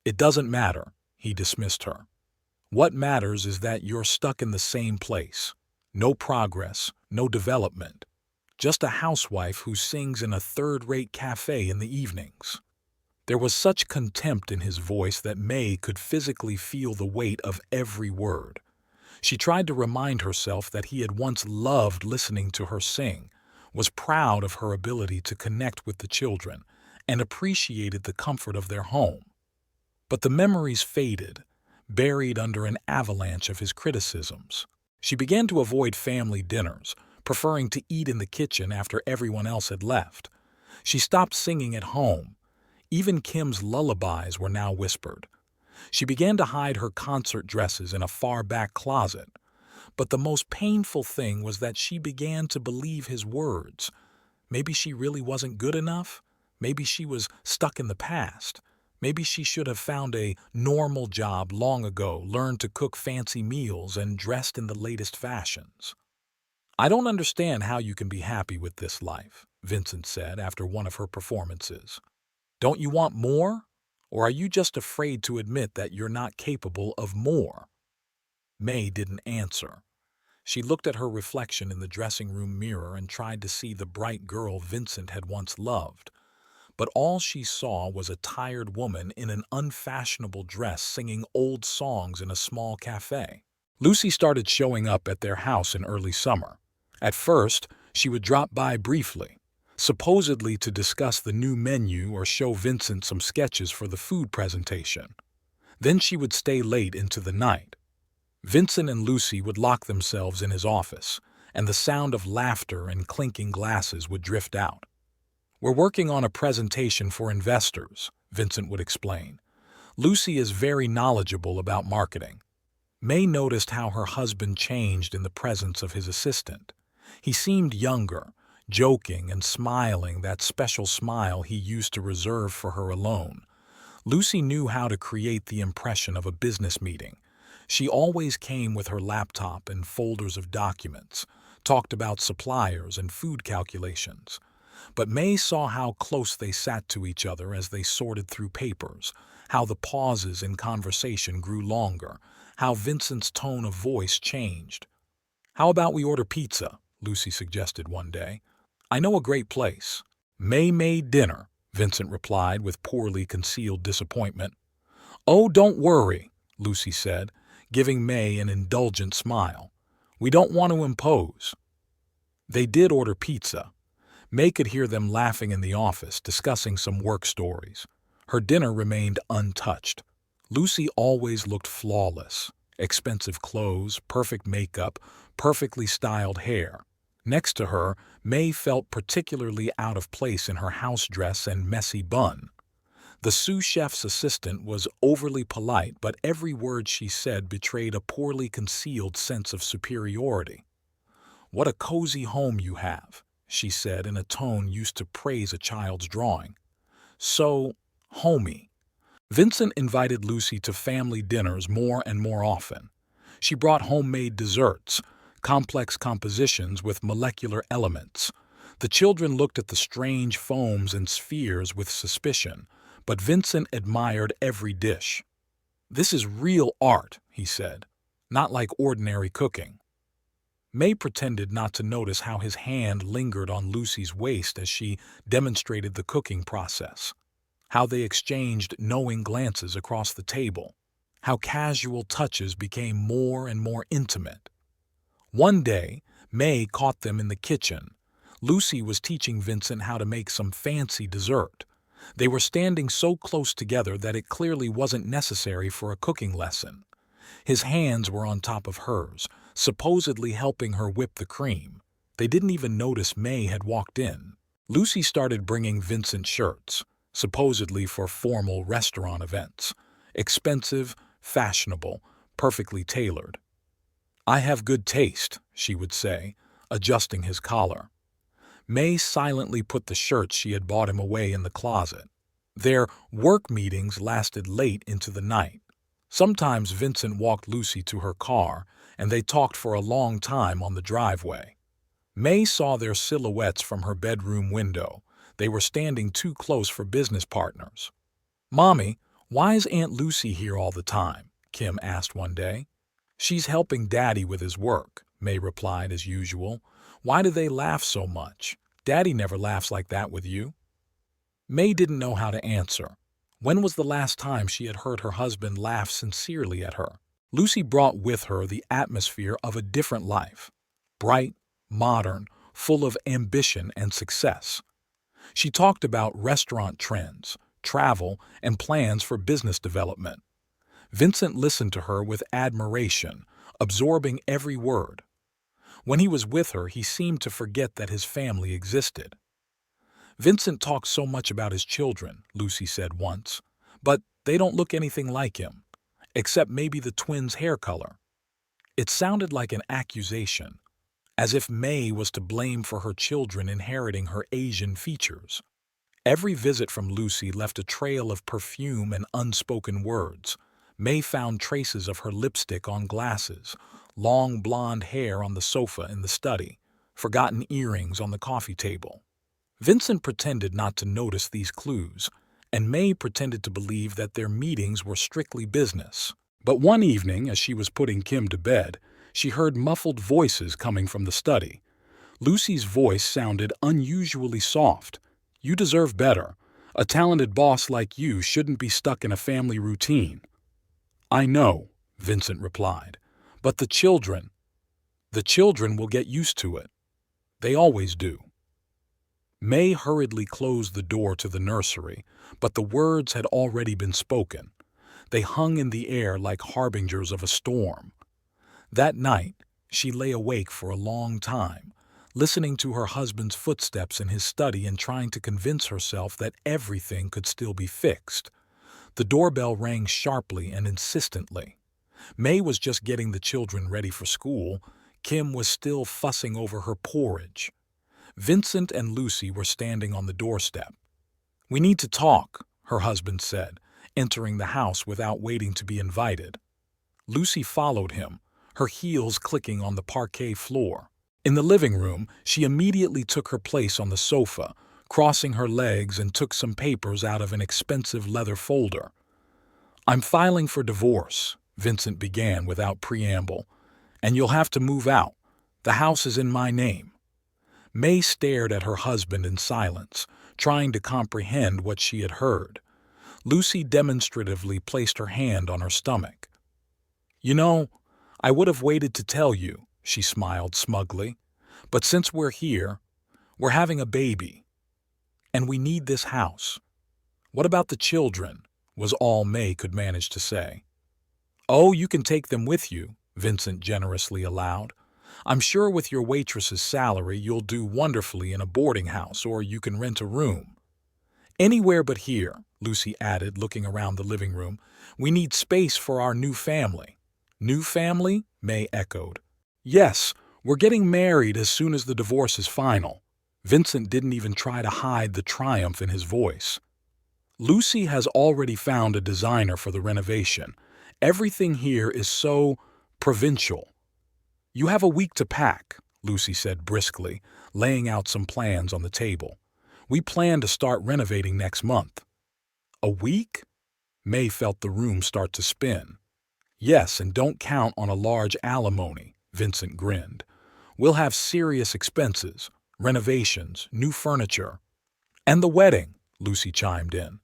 "It doesn't matter," he dismissed her. "What matters is that you're stuck in the same place. No progress, no development. Just a housewife who sings in a third-rate cafe in the evenings." There was such contempt in his voice that May could physically feel the weight of every word. She tried to remind herself that he had once loved listening to her sing, was proud of her ability to connect with the children, and appreciated the comfort of their home. But the memories faded, buried under an avalanche of his criticisms. She began to avoid family dinners, preferring to eat in the kitchen after everyone else had left. She stopped singing at home. Even Kim's lullabies were now whispered. She began to hide her concert dresses in a far-back closet. But the most painful thing was that she began to believe his words. Maybe she really wasn't good enough. Maybe she was stuck in the past. Maybe she should have found a normal job long ago, learned to cook fancy meals, and dressed in the latest fashions. "I don't understand how you can be happy with this life," Vincent said after one of her performances. "Don't you want more? Or are you just afraid to admit that you're not capable of more?" May didn't answer. She looked at her reflection in the dressing room mirror and tried to see the bright girl Vincent had once loved. But all she saw was a tired woman in an unfashionable dress singing old songs in a small cafe. Lucy started showing up at their house in early summer. At first, she would drop by briefly, supposedly to discuss the new menu or show Vincent some sketches for the food presentation. Then she would stay late into the night. Vincent and Lucy would lock themselves in his office, and the sound of laughter and clinking glasses would drift out. "We're working on a presentation for investors," Vincent would explain. "Lucy is very knowledgeable about marketing." May noticed how her husband changed in the presence of his assistant. He seemed younger, joking and smiling, that special smile he used to reserve for her alone. Lucy knew how to create the impression of a business meeting. She always came with her laptop and folders of documents, talked about suppliers and food calculations. But May saw how close they sat to each other as they sorted through papers, how the pauses in conversation grew longer, how Vincent's tone of voice changed. "How about we order pizza?" Lucy suggested one day. "I know a great place." "May made dinner," Vincent replied with poorly concealed disappointment. "Oh, don't worry," Lucy said, giving May an indulgent smile. "We don't want to impose." They did order pizza. May could hear them laughing in the office, discussing some work stories. Her dinner remained untouched. Lucy always looked flawless. Expensive clothes, perfect makeup, perfectly styled hair. Next to her, May felt particularly out of place in her house dress and messy bun. The sous chef's assistant was overly polite, but every word she said betrayed a poorly concealed sense of superiority. "What a cozy home you have," she said in a tone used to praise a child's drawing. "So homey." Vincent invited Lucy to family dinners more and more often. She brought homemade desserts, complex compositions with molecular elements. The children looked at the strange foams and spheres with suspicion, but Vincent admired every dish. "This is real art," he said, "not like ordinary cooking." May pretended not to notice how his hand lingered on Lucy's waist as she demonstrated the cooking process, how they exchanged knowing glances across the table, how casual touches became more and more intimate. One day, May caught them in the kitchen. Lucy was teaching Vincent how to make some fancy dessert. They were standing so close together that it clearly wasn't necessary for a cooking lesson. His hands were on top of hers, supposedly helping her whip the cream. They didn't even notice May had walked in. Lucy started bringing Vincent shirts, supposedly for formal restaurant events. Expensive, fashionable, perfectly tailored. "I have good taste," she would say, adjusting his collar. May silently put the shirts she had bought him away in the closet. Their work meetings lasted late into the night. Sometimes Vincent walked Lucy to her car, and they talked for a long time on the driveway. May saw their silhouettes from her bedroom window. They were standing too close for business partners. "Mommy, why is Aunt Lucy here all the time?" Kim asked one day. "She's helping Daddy with his work," May replied as usual. "Why do they laugh so much? Daddy never laughs like that with you." May didn't know how to answer. When was the last time she had heard her husband laugh sincerely at her? Lucy brought with her the atmosphere of a different life. Bright, modern, full of ambition and success. She talked about restaurant trends, travel, and plans for business development. Vincent listened to her with admiration, absorbing every word. When he was with her, he seemed to forget that his family existed. "Vincent talks so much about his children," Lucy said once, "but they don't look anything like him, except maybe the twins' hair color." It sounded like an accusation, as if May was to blame for her children inheriting her Asian features. Every visit from Lucy left a trail of perfume and unspoken words. May found traces of her lipstick on glasses, long blonde hair on the sofa in the study, forgotten earrings on the coffee table. Vincent pretended not to notice these clues, and May pretended to believe that their meetings were strictly business. But one evening, as she was putting Kim to bed, she heard muffled voices coming from the study. Lucy's voice sounded unusually soft. "You deserve better. A talented boss like you shouldn't be stuck in a family routine." "I know," Vincent replied, "but the children will get used to it. They always do." May hurriedly closed the door to the nursery, but the words had already been spoken. They hung in the air like harbingers of a storm. That night, she lay awake for a long time, listening to her husband's footsteps in his study and trying to convince herself that everything could still be fixed. The doorbell rang sharply and insistently. May was just getting the children ready for school. Kim was still fussing over her porridge. Vincent and Lucy were standing on the doorstep. "We need to talk," her husband said, entering the house without waiting to be invited. Lucy followed him, her heels clicking on the parquet floor. In the living room, she immediately took her place on the sofa, crossing her legs and took some papers out of an expensive leather folder. "I'm filing for divorce," Vincent began without preamble, "and you'll have to move out. The house is in my name." May stared at her husband in silence, trying to comprehend what she had heard. Lucy demonstratively placed her hand on her stomach. "You know, I would have waited to tell you," she smiled smugly. "But since we're here, we're having a baby. And we need this house. What about the children?" was all May could manage to say. "Oh, you can take them with you," Vincent generously allowed. "I'm sure with your waitress's salary you'll do wonderfully in a boarding house, or you can rent a room." "Anywhere but here," Lucy added, looking around the living room. "We need space for our new family." "New family?" May echoed. "Yes, we're getting married as soon as the divorce is final." Vincent didn't even try to hide the triumph in his voice. "Lucy has already found a designer for the renovation. Everything here is so provincial." "You have a week to pack," Lucy said briskly, laying out some plans on the table. "We plan to start renovating next month." "A week?" May felt the room start to spin. "Yes, and don't count on a large alimony," Vincent grinned. "We'll have serious expenses, renovations, new furniture." "And the wedding," Lucy chimed in.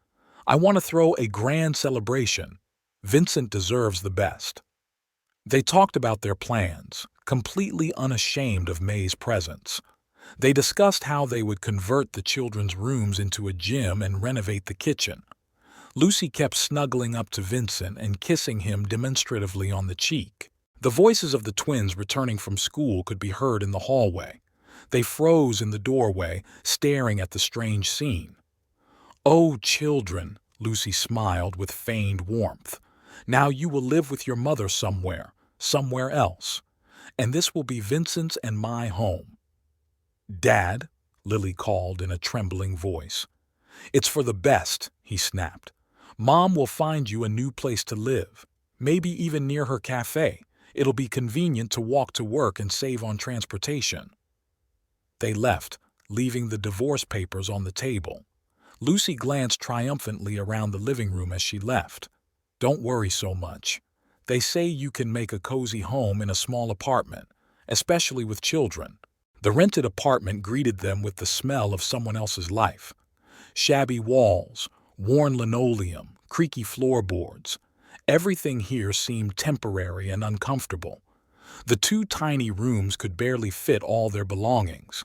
"I want to throw a grand celebration. Vincent deserves the best." They talked about their plans, completely unashamed of May's presence. They discussed how they would convert the children's rooms into a gym and renovate the kitchen. Lucy kept snuggling up to Vincent and kissing him demonstratively on the cheek. The voices of the twins returning from school could be heard in the hallway. They froze in the doorway, staring at the strange scene. "Oh, children," Lucy smiled with feigned warmth. "Now you will live with your mother somewhere else. And this will be Vincent's and my home." "Dad," Lily called in a trembling voice. "It's for the best," he snapped. "Mom will find you a new place to live, maybe even near her cafe. It'll be convenient to walk to work and save on transportation." They left, leaving the divorce papers on the table. Lucy glanced triumphantly around the living room as she left. "Don't worry so much. They say you can make a cozy home in a small apartment, especially with children." The rented apartment greeted them with the smell of someone else's life. Shabby walls, worn linoleum, creaky floorboards. Everything here seemed temporary and uncomfortable. The two tiny rooms could barely fit all their belongings.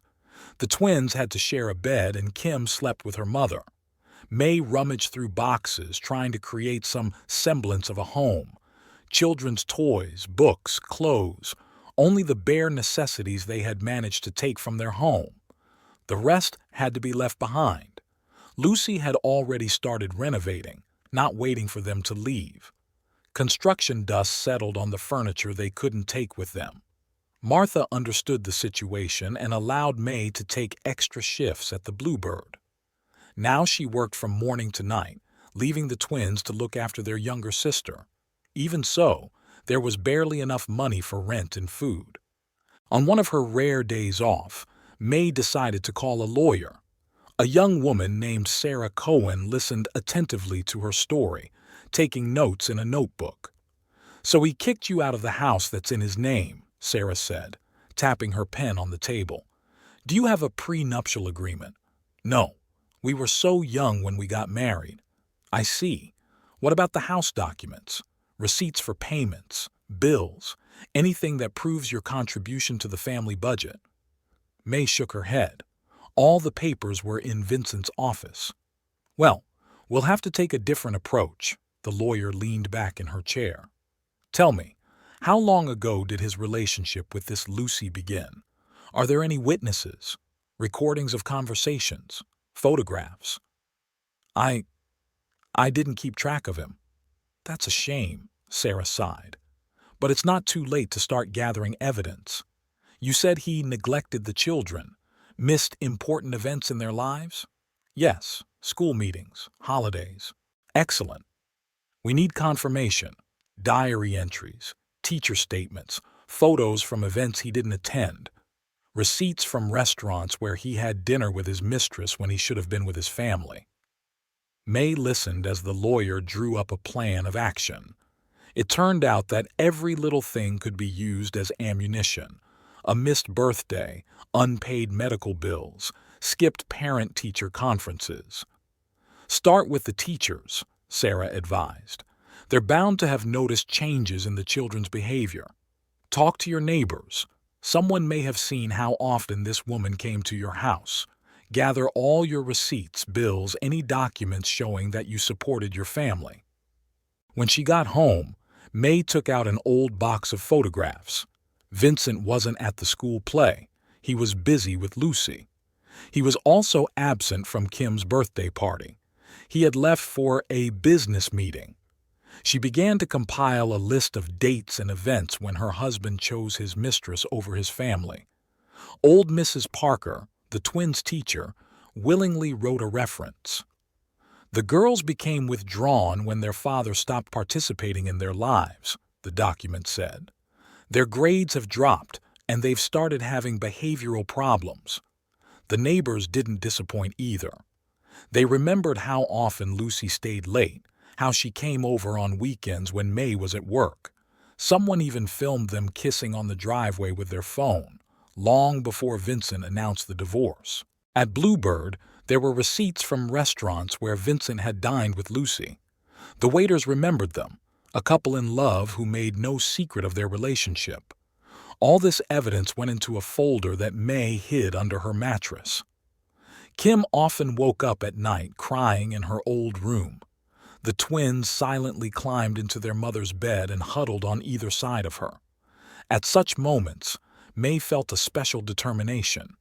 The twins had to share a bed, and Kim slept with her mother. May rummaged through boxes, trying to create some semblance of a home. Children's toys, books, clothes, only the bare necessities they had managed to take from their home. The rest had to be left behind. Lucy had already started renovating, not waiting for them to leave. Construction dust settled on the furniture they couldn't take with them. Martha understood the situation and allowed May to take extra shifts at the Bluebird. Now she worked from morning to night, leaving the twins to look after their younger sister. Even so, there was barely enough money for rent and food. On one of her rare days off, May decided to call a lawyer. A young woman named Sarah Cohen listened attentively to her story, taking notes in a notebook. "So he kicked you out of the house that's in his name," Sarah said, tapping her pen on the table. "Do you have a prenuptial agreement?" "No. We were so young when we got married." "I see. What about the house documents? Receipts for payments, bills, anything that proves your contribution to the family budget?" May shook her head. All the papers were in Vincent's office. "Well, we'll have to take a different approach." The lawyer leaned back in her chair. "Tell me, how long ago did his relationship with this Lucy begin? Are there any witnesses? Recordings of conversations? Photographs?" I didn't keep track of him." "That's a shame," Sarah sighed. "But it's not too late to start gathering evidence. You said he neglected the children, missed important events in their lives?" "Yes, school meetings, holidays." "Excellent. We need confirmation, diary entries, teacher statements, photos from events he didn't attend, receipts from restaurants where he had dinner with his mistress when he should have been with his family." May listened as the lawyer drew up a plan of action. It turned out that every little thing could be used as ammunition: a missed birthday, unpaid medical bills, skipped parent-teacher conferences. "Start with the teachers," Sarah advised. "They're bound to have noticed changes in the children's behavior. Talk to your neighbors. Someone may have seen how often this woman came to your house. Gather all your receipts, bills, any documents showing that you supported your family." When she got home, May took out an old box of photographs. Vincent wasn't at the school play. He was busy with Lucy. He was also absent from Kim's birthday party. He had left for a business meeting. She began to compile a list of dates and events when her husband chose his mistress over his family. Old Mrs. Parker, the twins' teacher, willingly wrote a reference. "The girls became withdrawn when their father stopped participating in their lives," the document said. "Their grades have dropped, and they've started having behavioral problems." The neighbors didn't disappoint either. They remembered how often Lucy stayed late, how she came over on weekends when May was at work. Someone even filmed them kissing on the driveway with their phone, long before Vincent announced the divorce. At Bluebird, there were receipts from restaurants where Vincent had dined with Lucy. The waiters remembered them, a couple in love who made no secret of their relationship. All this evidence went into a folder that May hid under her mattress. Kim often woke up at night crying in her old room. The twins silently climbed into their mother's bed and huddled on either side of her. At such moments, May felt a special determination.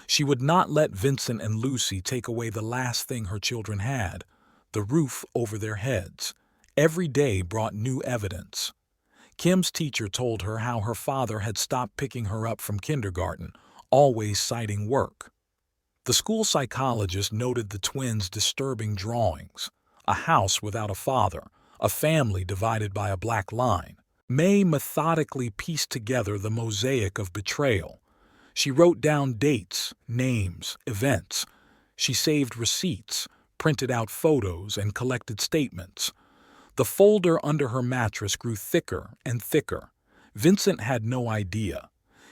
She would not let Vincent and Lucy take away the last thing her children had, the roof over their heads. Every day brought new evidence. Kim's teacher told her how her father had stopped picking her up from kindergarten, always citing work. The school psychologist noted the twins' disturbing drawings: a house without a father, a family divided by a black line. May methodically pieced together the mosaic of betrayal. She wrote down dates, names, events. She saved receipts, printed out photos, and collected statements. The folder under her mattress grew thicker and thicker. Vincent had no idea.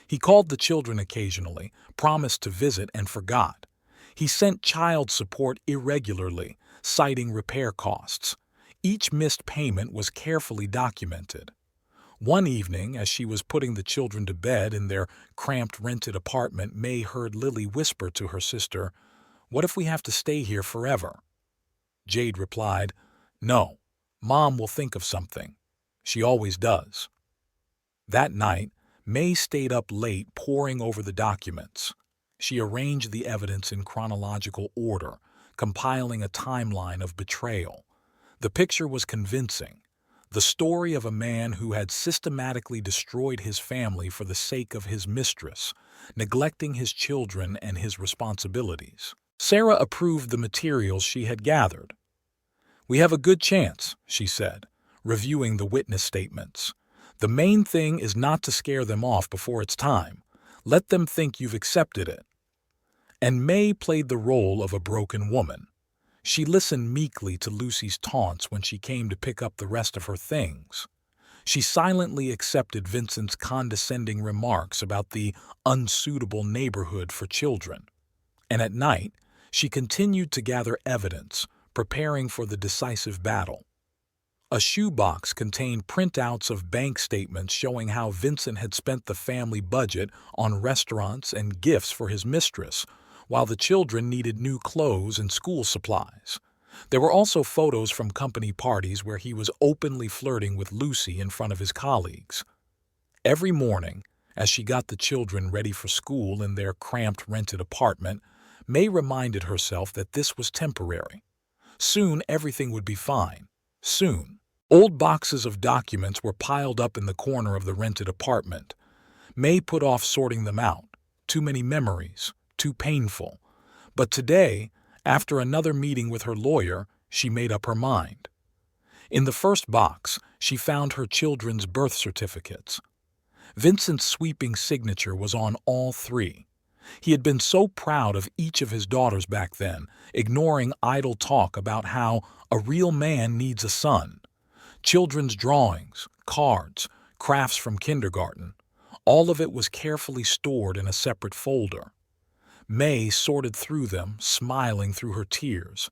He called the children occasionally, promised to visit, and forgot. He sent child support irregularly, citing repair costs. Each missed payment was carefully documented. One evening, as she was putting the children to bed in their cramped rented apartment, May heard Lily whisper to her sister, "What if we have to stay here forever?" Jade replied, "No, Mom will think of something. She always does." That night, May stayed up late poring over the documents. She arranged the evidence in chronological order, compiling a timeline of betrayal. The picture was convincing. The story of a man who had systematically destroyed his family for the sake of his mistress, neglecting his children and his responsibilities. Sarah approved the materials she had gathered. "We have a good chance," she said, reviewing the witness statements. "The main thing is not to scare them off before it's time. Let them think you've accepted it." And May played the role of a broken woman. She listened meekly to Lucy's taunts when she came to pick up the rest of her things. She silently accepted Vincent's condescending remarks about the unsuitable neighborhood for children. And at night, she continued to gather evidence, preparing for the decisive battle. A shoebox contained printouts of bank statements showing how Vincent had spent the family budget on restaurants and gifts for his mistress, while the children needed new clothes and school supplies. There were also photos from company parties where he was openly flirting with Lucy in front of his colleagues. Every morning, as she got the children ready for school in their cramped rented apartment, May reminded herself that this was temporary. Soon everything would be fine. Soon. Old boxes of documents were piled up in the corner of the rented apartment. May put off sorting them out. Too many memories. Too painful. But today, after another meeting with her lawyer, she made up her mind. In the first box, she found her children's birth certificates. Vincent's sweeping signature was on all three. He had been so proud of each of his daughters back then, ignoring idle talk about how a real man needs a son. Children's drawings, cards, crafts from kindergarten, all of it was carefully stored in a separate folder. May sorted through them, smiling through her tears.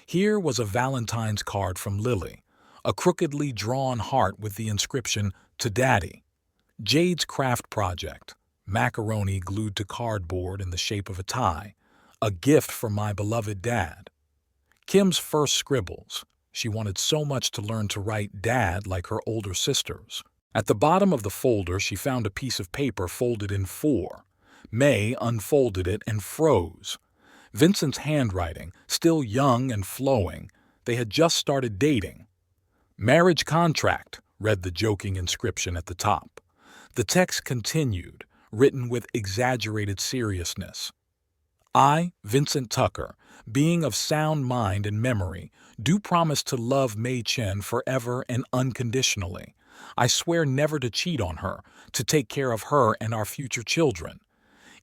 Here was a Valentine's card from Lily, a crookedly drawn heart with the inscription, "To Daddy." Jade's craft project, macaroni glued to cardboard in the shape of a tie, a gift from my beloved dad. Kim's first scribbles. She wanted so much to learn to write Dad like her older sisters. At the bottom of the folder, she found a piece of paper folded in four. May unfolded it and froze. Vincent's handwriting, still young and flowing. They had just started dating. "Marriage contract," read the joking inscription at the top. The text continued, written with exaggerated seriousness. "I, Vincent Tucker, being of sound mind and memory, do promise to love May Chen forever and unconditionally. I swear never to cheat on her, to take care of her and our future children.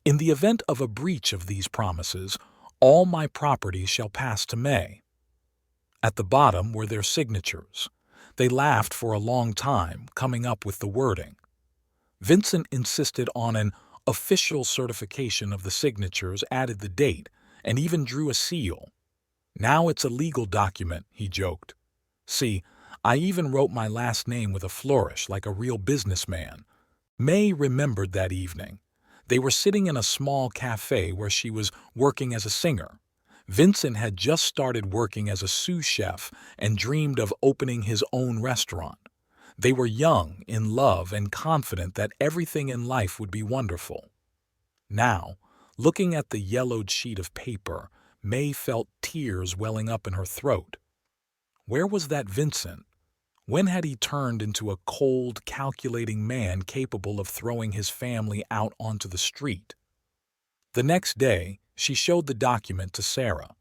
In the event of a breach of these promises, all my property shall pass to May." At the bottom were their signatures. They laughed for a long time, coming up with the wording. Vincent insisted on an official certification of the signatures, added the date, and even drew a seal. "Now it's a legal document," he joked. "See, I even wrote my last name with a flourish like a real businessman." May remembered that evening. They were sitting in a small cafe where she was working as a singer. Vincent had just started working as a sous chef and dreamed of opening his own restaurant. They were young, in love, and confident that everything in life would be wonderful. Now, looking at the yellowed sheet of paper, May felt tears welling up in her throat. Where was that Vincent? When had he turned into a cold, calculating man capable of throwing his family out onto the street? The next day, She showed the document to Sarah.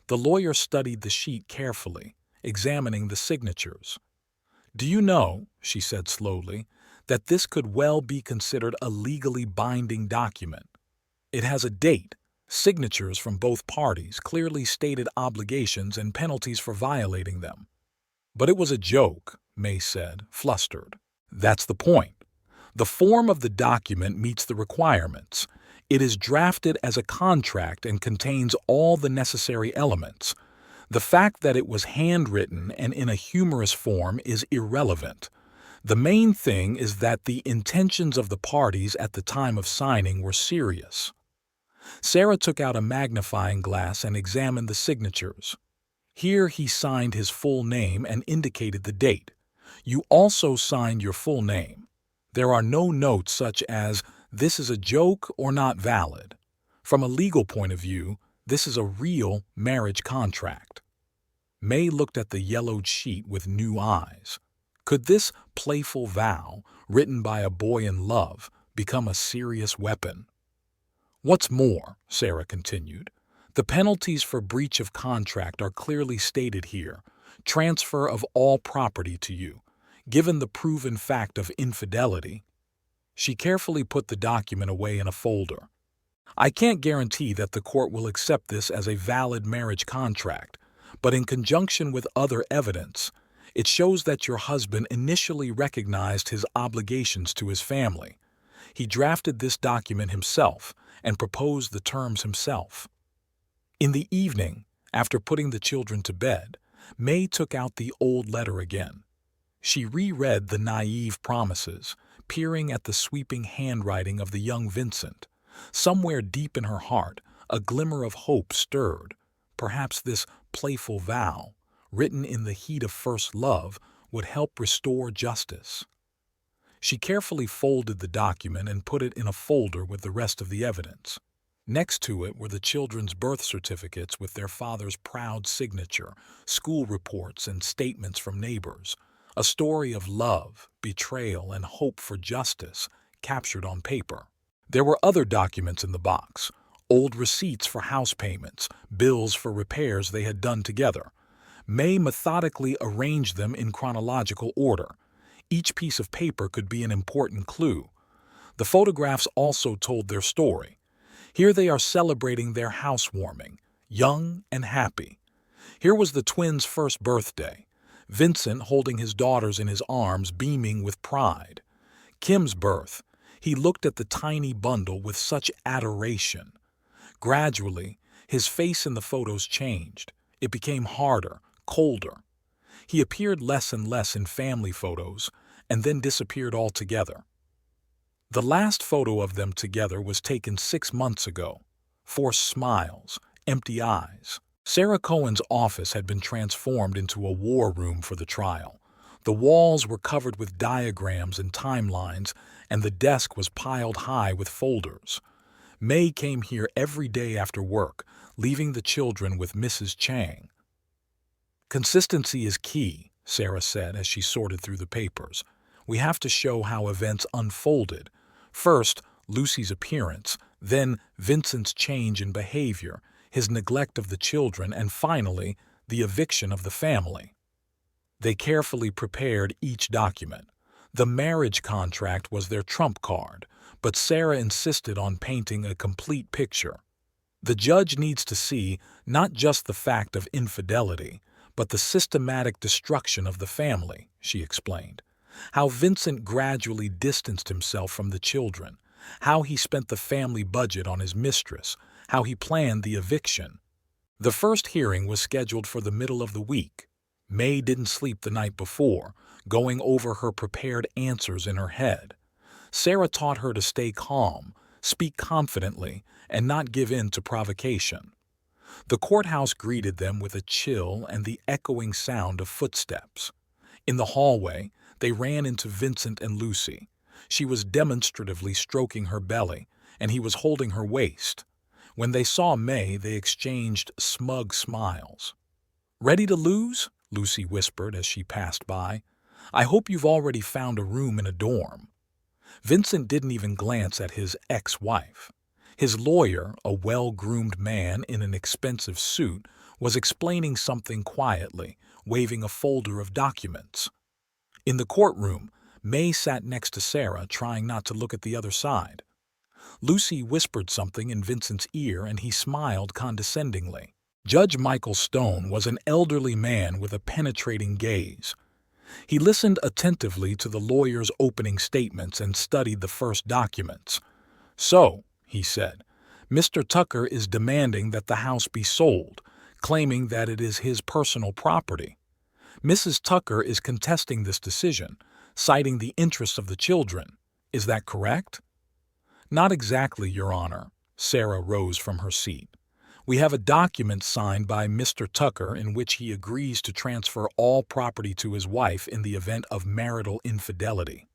The lawyer studied the sheet carefully, examining the signatures. "Do you know," she said slowly, "that this could well be considered a legally binding document? It has a date, signatures from both parties, clearly stated obligations and penalties for violating them." "But it was a joke," May said, flustered. "That's the point. The form of the document meets the requirements. It is drafted as a contract and contains all the necessary elements. The fact that it was handwritten and in a humorous form is irrelevant. The main thing is that the intentions of the parties at the time of signing were serious." Sarah took out a magnifying glass and examined the signatures. Here he signed his full name and indicated the date. "You also signed your full name. There are no notes such as, 'This is a joke' or 'not valid.' From a legal point of view, this is a real marriage contract." May looked at the yellowed sheet with new eyes. Could this playful vow, written by a boy in love, become a serious weapon? "What's more," Sarah continued, "the penalties for breach of contract are clearly stated here. Transfer of all property to you, given the proven fact of infidelity." She carefully put the document away in a folder. "I can't guarantee that the court will accept this as a valid marriage contract, but in conjunction with other evidence, it shows that your husband initially recognized his obligations to his family. He drafted this document himself and proposed the terms himself." In the evening, after putting the children to bed, May took out the old letter again. She reread the naive promises, peering at the sweeping handwriting of the young Vincent. Somewhere deep in her heart, a glimmer of hope stirred. Perhaps this playful vow, written in the heat of first love, would help restore justice. She carefully folded the document and put it in a folder with the rest of the evidence. Next to it were the children's birth certificates with their father's proud signature, school reports and statements from neighbors. A story of love, betrayal, and hope for justice captured on paper. There were other documents in the box: old receipts for house payments, bills for repairs they had done together. May methodically arranged them in chronological order. Each piece of paper could be an important clue. The photographs also told their story. Here they are celebrating their housewarming, young and happy. Here was the twins' first birthday. Vincent holding his daughters in his arms, beaming with pride. Kim's birth. He looked at the tiny bundle with such adoration. Gradually, his face in the photos changed. It became harder, colder. He appeared less and less in family photos, and then disappeared altogether. The last photo of them together was taken 6 months ago. Forced smiles, empty eyes. Sarah Cohen's office had been transformed into a war room for the trial. The walls were covered with diagrams and timelines, and the desk was piled high with folders. May came here every day after work, leaving the children with Mrs. Chang. "Consistency is key," Sarah said as she sorted through the papers. "We have to show how events unfolded. First, Lucy's appearance, then Vincent's change in behavior, his neglect of the children, and finally, the eviction of the family." They carefully prepared each document. The marriage contract was their trump card, but Sarah insisted on painting a complete picture. "The judge needs to see not just the fact of infidelity, but the systematic destruction of the family," she explained. "How Vincent gradually distanced himself from the children, how he spent the family budget on his mistress, how he planned the eviction." The first hearing was scheduled for the middle of the week. May didn't sleep the night before, going over her prepared answers in her head. Sarah taught her to stay calm, speak confidently, and not give in to provocation. The courthouse greeted them with a chill and the echoing sound of footsteps. In the hallway, they ran into Vincent and Lucy. She was demonstratively stroking her belly, and he was holding her waist. When they saw May, they exchanged smug smiles. "Ready to lose?" Lucy whispered as she passed by. "I hope you've already found a room in a dorm." Vincent didn't even glance at his ex-wife. His lawyer, a well-groomed man in an expensive suit, was explaining something quietly, waving a folder of documents. In the courtroom, May sat next to Sarah, trying not to look at the other side. Lucy whispered something in Vincent's ear and he smiled condescendingly. Judge Michael Stone was an elderly man with a penetrating gaze. He listened attentively to the lawyer's opening statements and studied the first documents. "So," he said, "Mr. Tucker is demanding that the house be sold, claiming that it is his personal property. Mrs. Tucker is contesting this decision, citing the interests of the children. Is that correct?" "Not exactly, Your Honor." Sarah rose from her seat. "We have a document signed by Mr. Tucker in which he agrees to transfer all property to his wife in the event of marital infidelity."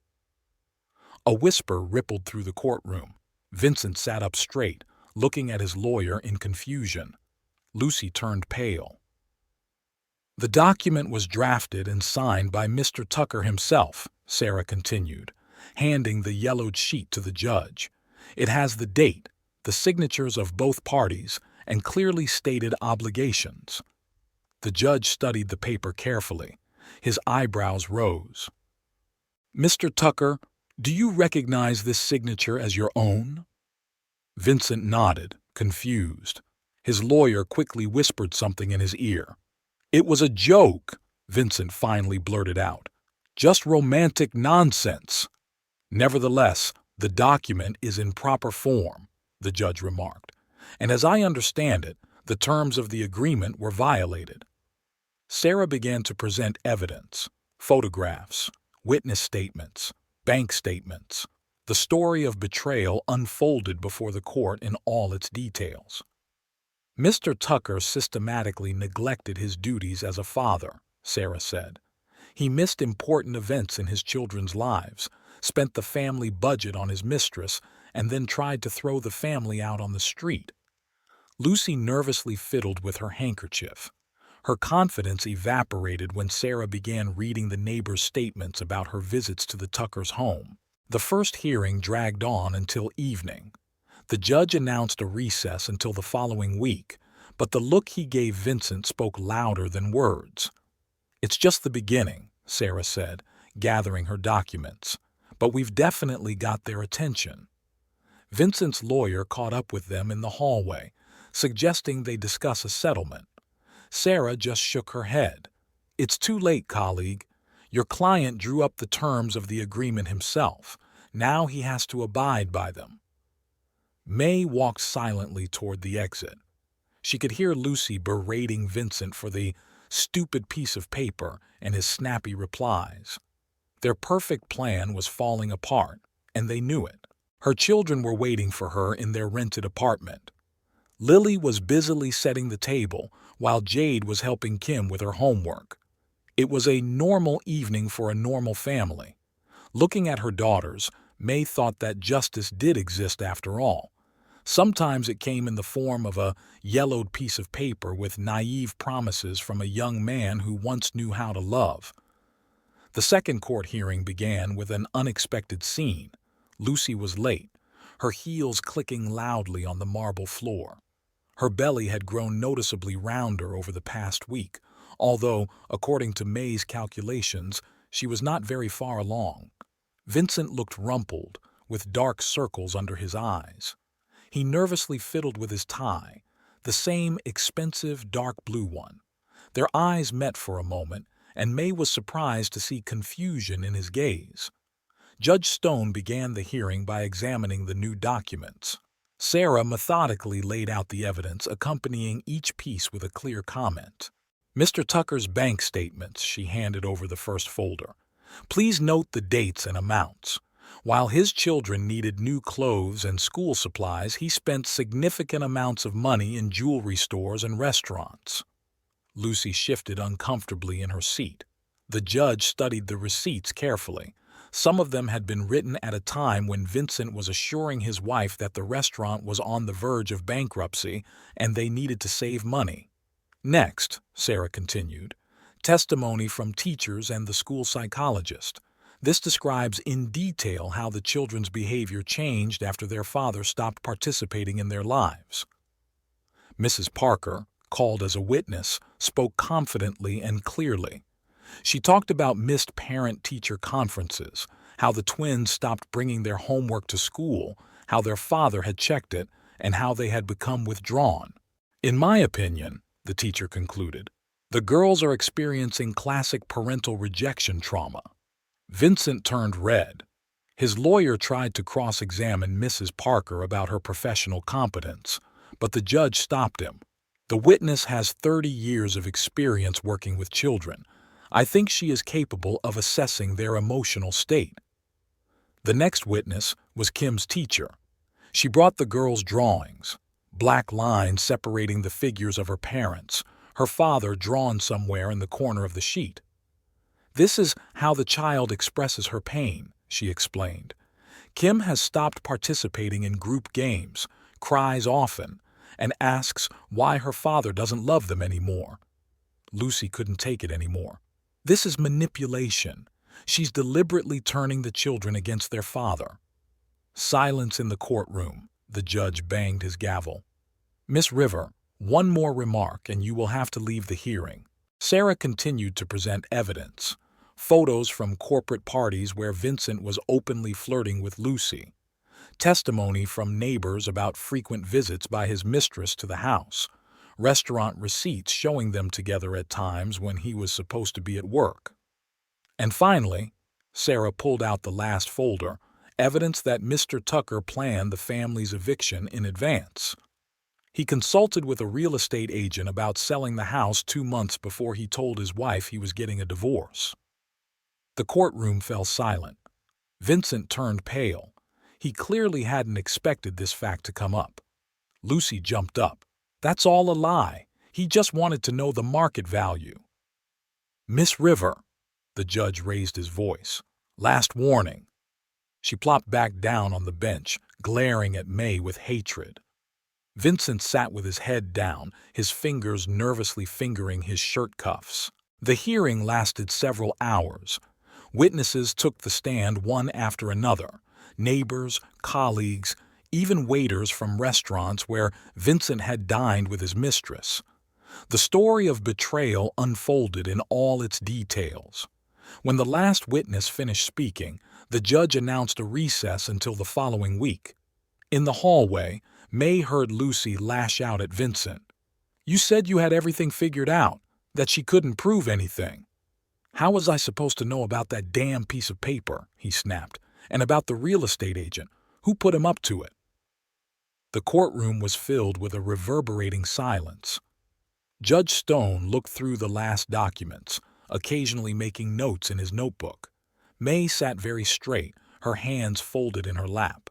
A whisper rippled through the courtroom. Vincent sat up straight, looking at his lawyer in confusion. Lucy turned pale. "The document was drafted and signed by Mr. Tucker himself," Sarah continued, handing the yellowed sheet to the judge. "It has the date, the signatures of both parties, and clearly stated obligations." The judge studied the paper carefully. His eyebrows rose. "Mr. Tucker, do you recognize this signature as your own?" Vincent nodded, confused. His lawyer quickly whispered something in his ear. "It was a joke," Vincent finally blurted out. "Just romantic nonsense." "Nevertheless, the document is in proper form," the judge remarked, "and as I understand it, the terms of the agreement were violated." Sarah began to present evidence, photographs, witness statements, bank statements. The story of betrayal unfolded before the court in all its details. "Mr. Tucker systematically neglected his duties as a father," Sarah said. "He missed important events in his children's lives, spent the family budget on his mistress, and then tried to throw the family out on the street." Lucy nervously fiddled with her handkerchief. Her confidence evaporated when Sarah began reading the neighbors' statements about her visits to the Tuckers' home. The first hearing dragged on until evening. The judge announced a recess until the following week, but the look he gave Vincent spoke louder than words. "It's just the beginning," Sarah said, gathering her documents, "but we've definitely got their attention." Vincent's lawyer caught up with them in the hallway, suggesting they discuss a settlement. Sarah just shook her head. "It's too late, colleague. Your client drew up the terms of the agreement himself. Now he has to abide by them." May walked silently toward the exit. She could hear Lucy berating Vincent for the stupid piece of paper and his snappy replies. Their perfect plan was falling apart, and they knew it. Her children were waiting for her in their rented apartment. Lily was busily setting the table, while Jade was helping Kim with her homework. It was a normal evening for a normal family. Looking at her daughters, May thought that justice did exist after all. Sometimes it came in the form of a yellowed piece of paper with naive promises from a young man who once knew how to love. The second court hearing began with an unexpected scene. Lucy was late, her heels clicking loudly on the marble floor. Her belly had grown noticeably rounder over the past week, although, according to May's calculations, she was not very far along. Vincent looked rumpled, with dark circles under his eyes. He nervously fiddled with his tie, the same expensive dark blue one. Their eyes met for a moment, and May was surprised to see confusion in his gaze. Judge Stone began the hearing by examining the new documents. Sarah methodically laid out the evidence, accompanying each piece with a clear comment. "Mr. Tucker's bank statements," she handed over the first folder. "Please note the dates and amounts. While his children needed new clothes and school supplies, he spent significant amounts of money in jewelry stores and restaurants." Lucy shifted uncomfortably in her seat. The judge studied the receipts carefully. Some of them had been written at a time when Vincent was assuring his wife that the restaurant was on the verge of bankruptcy and they needed to save money. "Next," Sarah continued, "testimony from teachers and the school psychologist. This describes in detail how the children's behavior changed after their father stopped participating in their lives. Mrs. Parker, called as a witness, spoke confidently and clearly. She talked about missed parent-teacher conferences, how the twins stopped bringing their homework to school, how their father had checked it, and how they had become withdrawn. "In my opinion," the teacher concluded, "the girls are experiencing classic parental rejection trauma." Vincent turned red. His lawyer tried to cross-examine Mrs. Parker about her professional competence, but the judge stopped him. "The witness has 30 years of experience working with children. I think she is capable of assessing their emotional state." The next witness was Kim's teacher. She brought the girls' drawings, black lines separating the figures of her parents, her father drawn somewhere in the corner of the sheet. "This is how the child expresses her pain," she explained. "Kim has stopped participating in group games, cries often, and asks why her father doesn't love them anymore." Lucy couldn't take it anymore. "This is manipulation. She's deliberately turning the children against their father." Silence in the courtroom. The judge banged his gavel. "Miss River, one more remark and you will have to leave the hearing." Sarah continued to present evidence. Photos from corporate parties where Vincent was openly flirting with Lucy. Testimony from neighbors about frequent visits by his mistress to the house. Restaurant receipts showing them together at times when he was supposed to be at work. And finally, Sarah pulled out the last folder, evidence that Mr. Tucker planned the family's eviction in advance. He consulted with a real estate agent about selling the house 2 months before he told his wife he was getting a divorce. The courtroom fell silent. Vincent turned pale. He clearly hadn't expected this fact to come up. Lucy jumped up. "That's all a lie. He just wanted to know the market value." "Miss River," the judge raised his voice. "Last warning." She plopped back down on the bench, glaring at May with hatred. Vincent sat with his head down, his fingers nervously fingering his shirt cuffs. The hearing lasted several hours. Witnesses took the stand one after another. Neighbors, colleagues, even waiters from restaurants where Vincent had dined with his mistress. The story of betrayal unfolded in all its details. When the last witness finished speaking, the judge announced a recess until the following week. In the hallway, May heard Lucy lash out at Vincent. "You said you had everything figured out, that she couldn't prove anything." "How was I supposed to know about that damn piece of paper?" he snapped. "And about the real estate agent? Who put him up to it?" The courtroom was filled with a reverberating silence. Judge Stone looked through the last documents, occasionally making notes in his notebook. May sat very straight, her hands folded in her lap.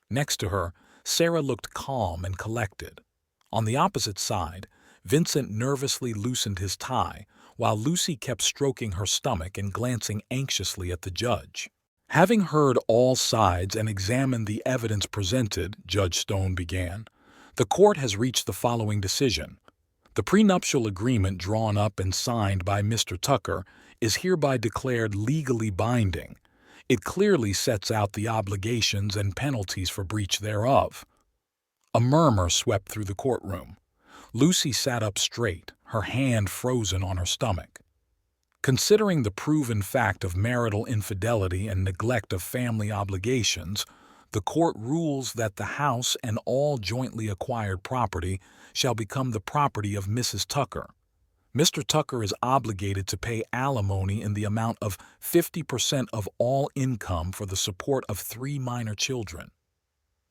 Next to her, Sarah looked calm and collected. On the opposite side, Vincent nervously loosened his tie, while Lucy kept stroking her stomach and glancing anxiously at the judge. "Having heard all sides and examined the evidence presented," Judge Stone began, "the court has reached the following decision. The prenuptial agreement drawn up and signed by Mr. Tucker is hereby declared legally binding. It clearly sets out the obligations and penalties for breach thereof." A murmur swept through the courtroom. Lucy sat up straight, her hand frozen on her stomach. Considering the proven fact of marital infidelity and neglect of family obligations, the court rules that the house and all jointly acquired property shall become the property of Mrs. Tucker. Mr. Tucker is obligated to pay alimony in the amount of 50% of all income for the support of 3 minor children.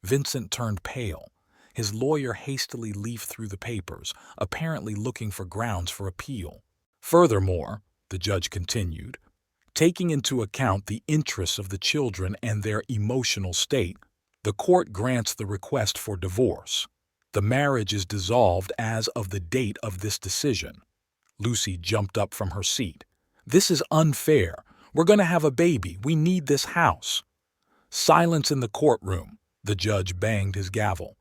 Vincent turned pale. His lawyer hastily leafed through the papers, apparently looking for grounds for appeal. "Furthermore," the judge continued, "taking into account the interests of the children and their emotional state, the court grants the request for divorce. The marriage is dissolved as of the date of this decision." Lucy jumped up from her seat. "This is unfair. We're going to have a baby. We need this house." Silence in the courtroom. The judge banged his gavel.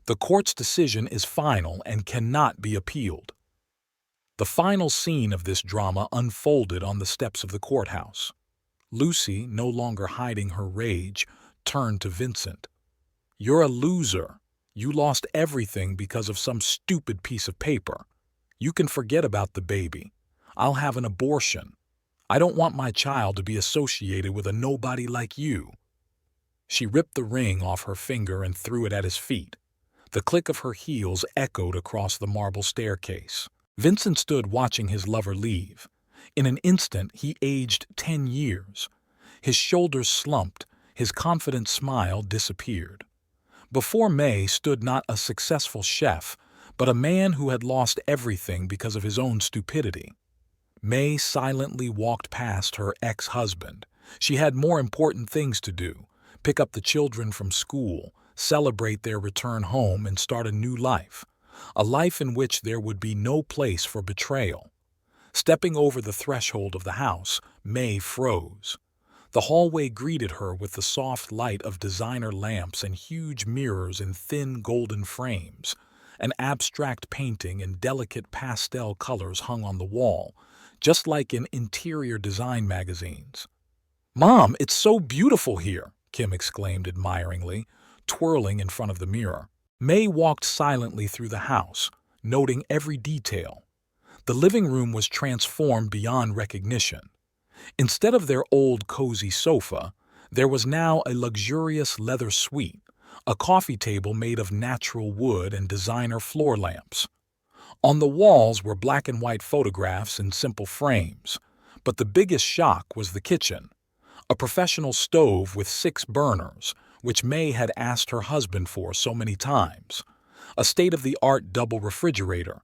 "The court's decision is final and cannot be appealed." The final scene of this drama unfolded on the steps of the courthouse. Lucy, no longer hiding her rage, turned to Vincent. "You're a loser. You lost everything because of some stupid piece of paper. You can forget about the baby. I'll have an abortion. I don't want my child to be associated with a nobody like you." She ripped the ring off her finger and threw it at his feet. The click of her heels echoed across the marble staircase. Vincent stood watching his lover leave. In an instant, he aged 10 years. His shoulders slumped, his confident smile disappeared. Before May stood not a successful chef, but a man who had lost everything because of his own stupidity. May silently walked past her ex-husband. She had more important things to do: pick up the children from school, celebrate their return home, and start a new life. A life in which there would be no place for betrayal. Stepping over the threshold of the house, May froze. The hallway greeted her with the soft light of designer lamps and huge mirrors in thin golden frames. An abstract painting in delicate pastel colors hung on the wall, just like in interior design magazines. "Mom, it's so beautiful here," Kim exclaimed admiringly, twirling in front of the mirror. May walked silently through the house, noting every detail. The living room was transformed beyond recognition. Instead of their old cozy sofa, there was now a luxurious leather suite, a coffee table made of natural wood and designer floor lamps. On the walls were black and white photographs in simple frames, but the biggest shock was the kitchen. A professional stove with 6 burners, which May had asked her husband for so many times. A state-of-the-art double refrigerator.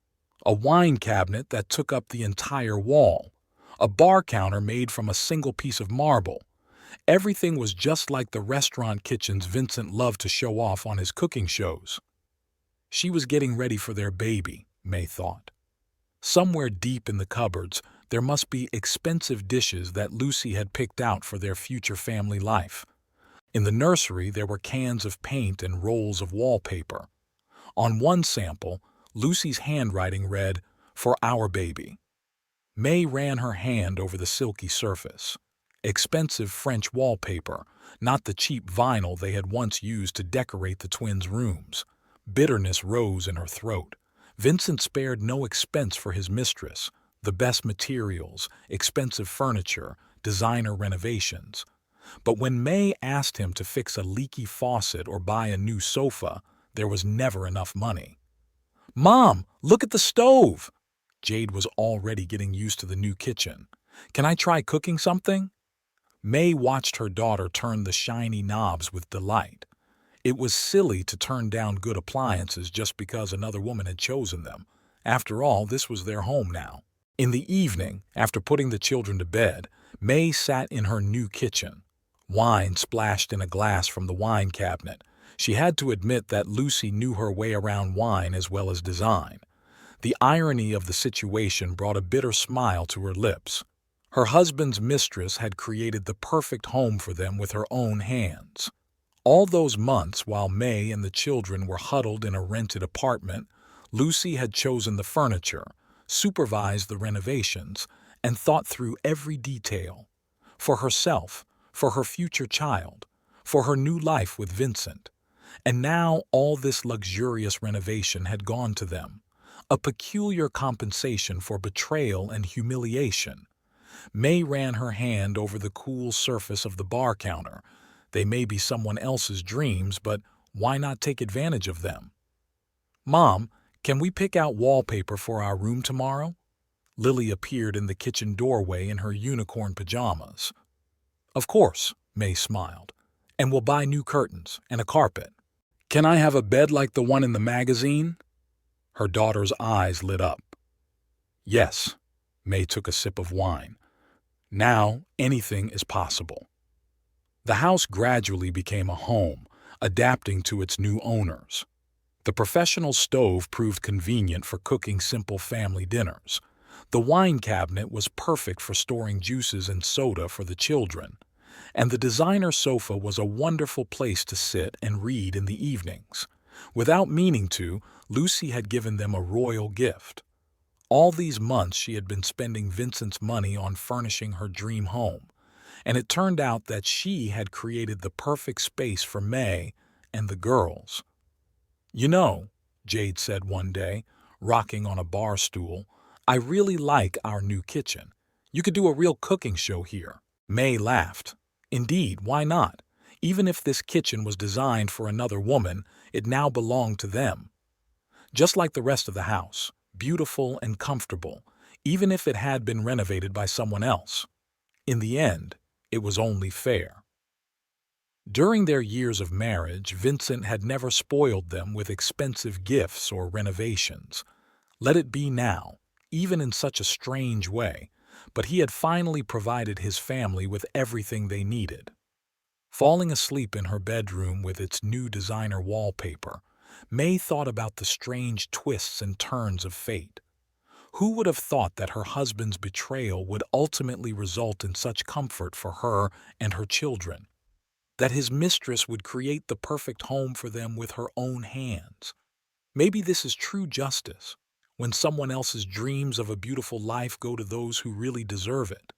A wine cabinet that took up the entire wall. A bar counter made from a single piece of marble. Everything was just like the restaurant kitchens Vincent loved to show off on his cooking shows. She was getting ready for their baby, May thought. Somewhere deep in the cupboards, there must be expensive dishes that Lucy had picked out for their future family life. In the nursery, there were cans of paint and rolls of wallpaper. On one sample, Lucy's handwriting read, "For our baby." May ran her hand over the silky surface. Expensive French wallpaper, not the cheap vinyl they had once used to decorate the twins' rooms. Bitterness rose in her throat. Vincent spared no expense for his mistress. The best materials, expensive furniture, designer renovations. But when May asked him to fix a leaky faucet or buy a new sofa, there was never enough money. "Mom, look at the stove!" Jade was already getting used to the new kitchen. "Can I try cooking something?" May watched her daughter turn the shiny knobs with delight. It was silly to turn down good appliances just because another woman had chosen them. After all, this was their home now. In the evening, after putting the children to bed, May sat in her new kitchen. Wine splashed in a glass from the wine cabinet. She had to admit that Lucy knew her way around wine as well as design. The irony of the situation brought a bitter smile to her lips. Her husband's mistress had created the perfect home for them with her own hands. All those months while May and the children were huddled in a rented apartment, Lucy had chosen the furniture, supervised the renovations, and thought through every detail. For herself, for her future child, for her new life with Vincent. And now all this luxurious renovation had gone to them. A peculiar compensation for betrayal and humiliation. May ran her hand over the cool surface of the bar counter. They may be someone else's dreams, but why not take advantage of them? "Mom, can we pick out wallpaper for our room tomorrow?" Lily appeared in the kitchen doorway in her unicorn pajamas. "Of course," May smiled. "And we'll buy new curtains and a carpet." "Can I have a bed like the one in the magazine?" Her daughter's eyes lit up. "Yes." May took a sip of wine. "Now anything is possible." The house gradually became a home, adapting to its new owners. The professional stove proved convenient for cooking simple family dinners. The wine cabinet was perfect for storing juices and soda for the children. And the designer sofa was a wonderful place to sit and read in the evenings. Without meaning to, Lucy had given them a royal gift. All these months she had been spending Vincent's money on furnishing her dream home. and it turned out that she had created the perfect space for May and the girls. "You know," Jade said one day, rocking on a bar stool, "I really like our new kitchen. You could do a real cooking show here." May laughed. "Indeed, why not? Even if this kitchen was designed for another woman, it now belonged to them. Just like the rest of the house, beautiful and comfortable, even if it had been renovated by someone else. In the end, it was only fair." During their years of marriage, Vincent had never spoiled them with expensive gifts or renovations. Let it be now, even in such a strange way, but he had finally provided his family with everything they needed. Falling asleep in her bedroom with its new designer wallpaper, May thought about the strange twists and turns of fate. Who would have thought that her husband's betrayal would ultimately result in such comfort for her and her children? That his mistress would create the perfect home for them with her own hands? Maybe this is true justice, when someone else's dreams of a beautiful life go to those who really deserve it.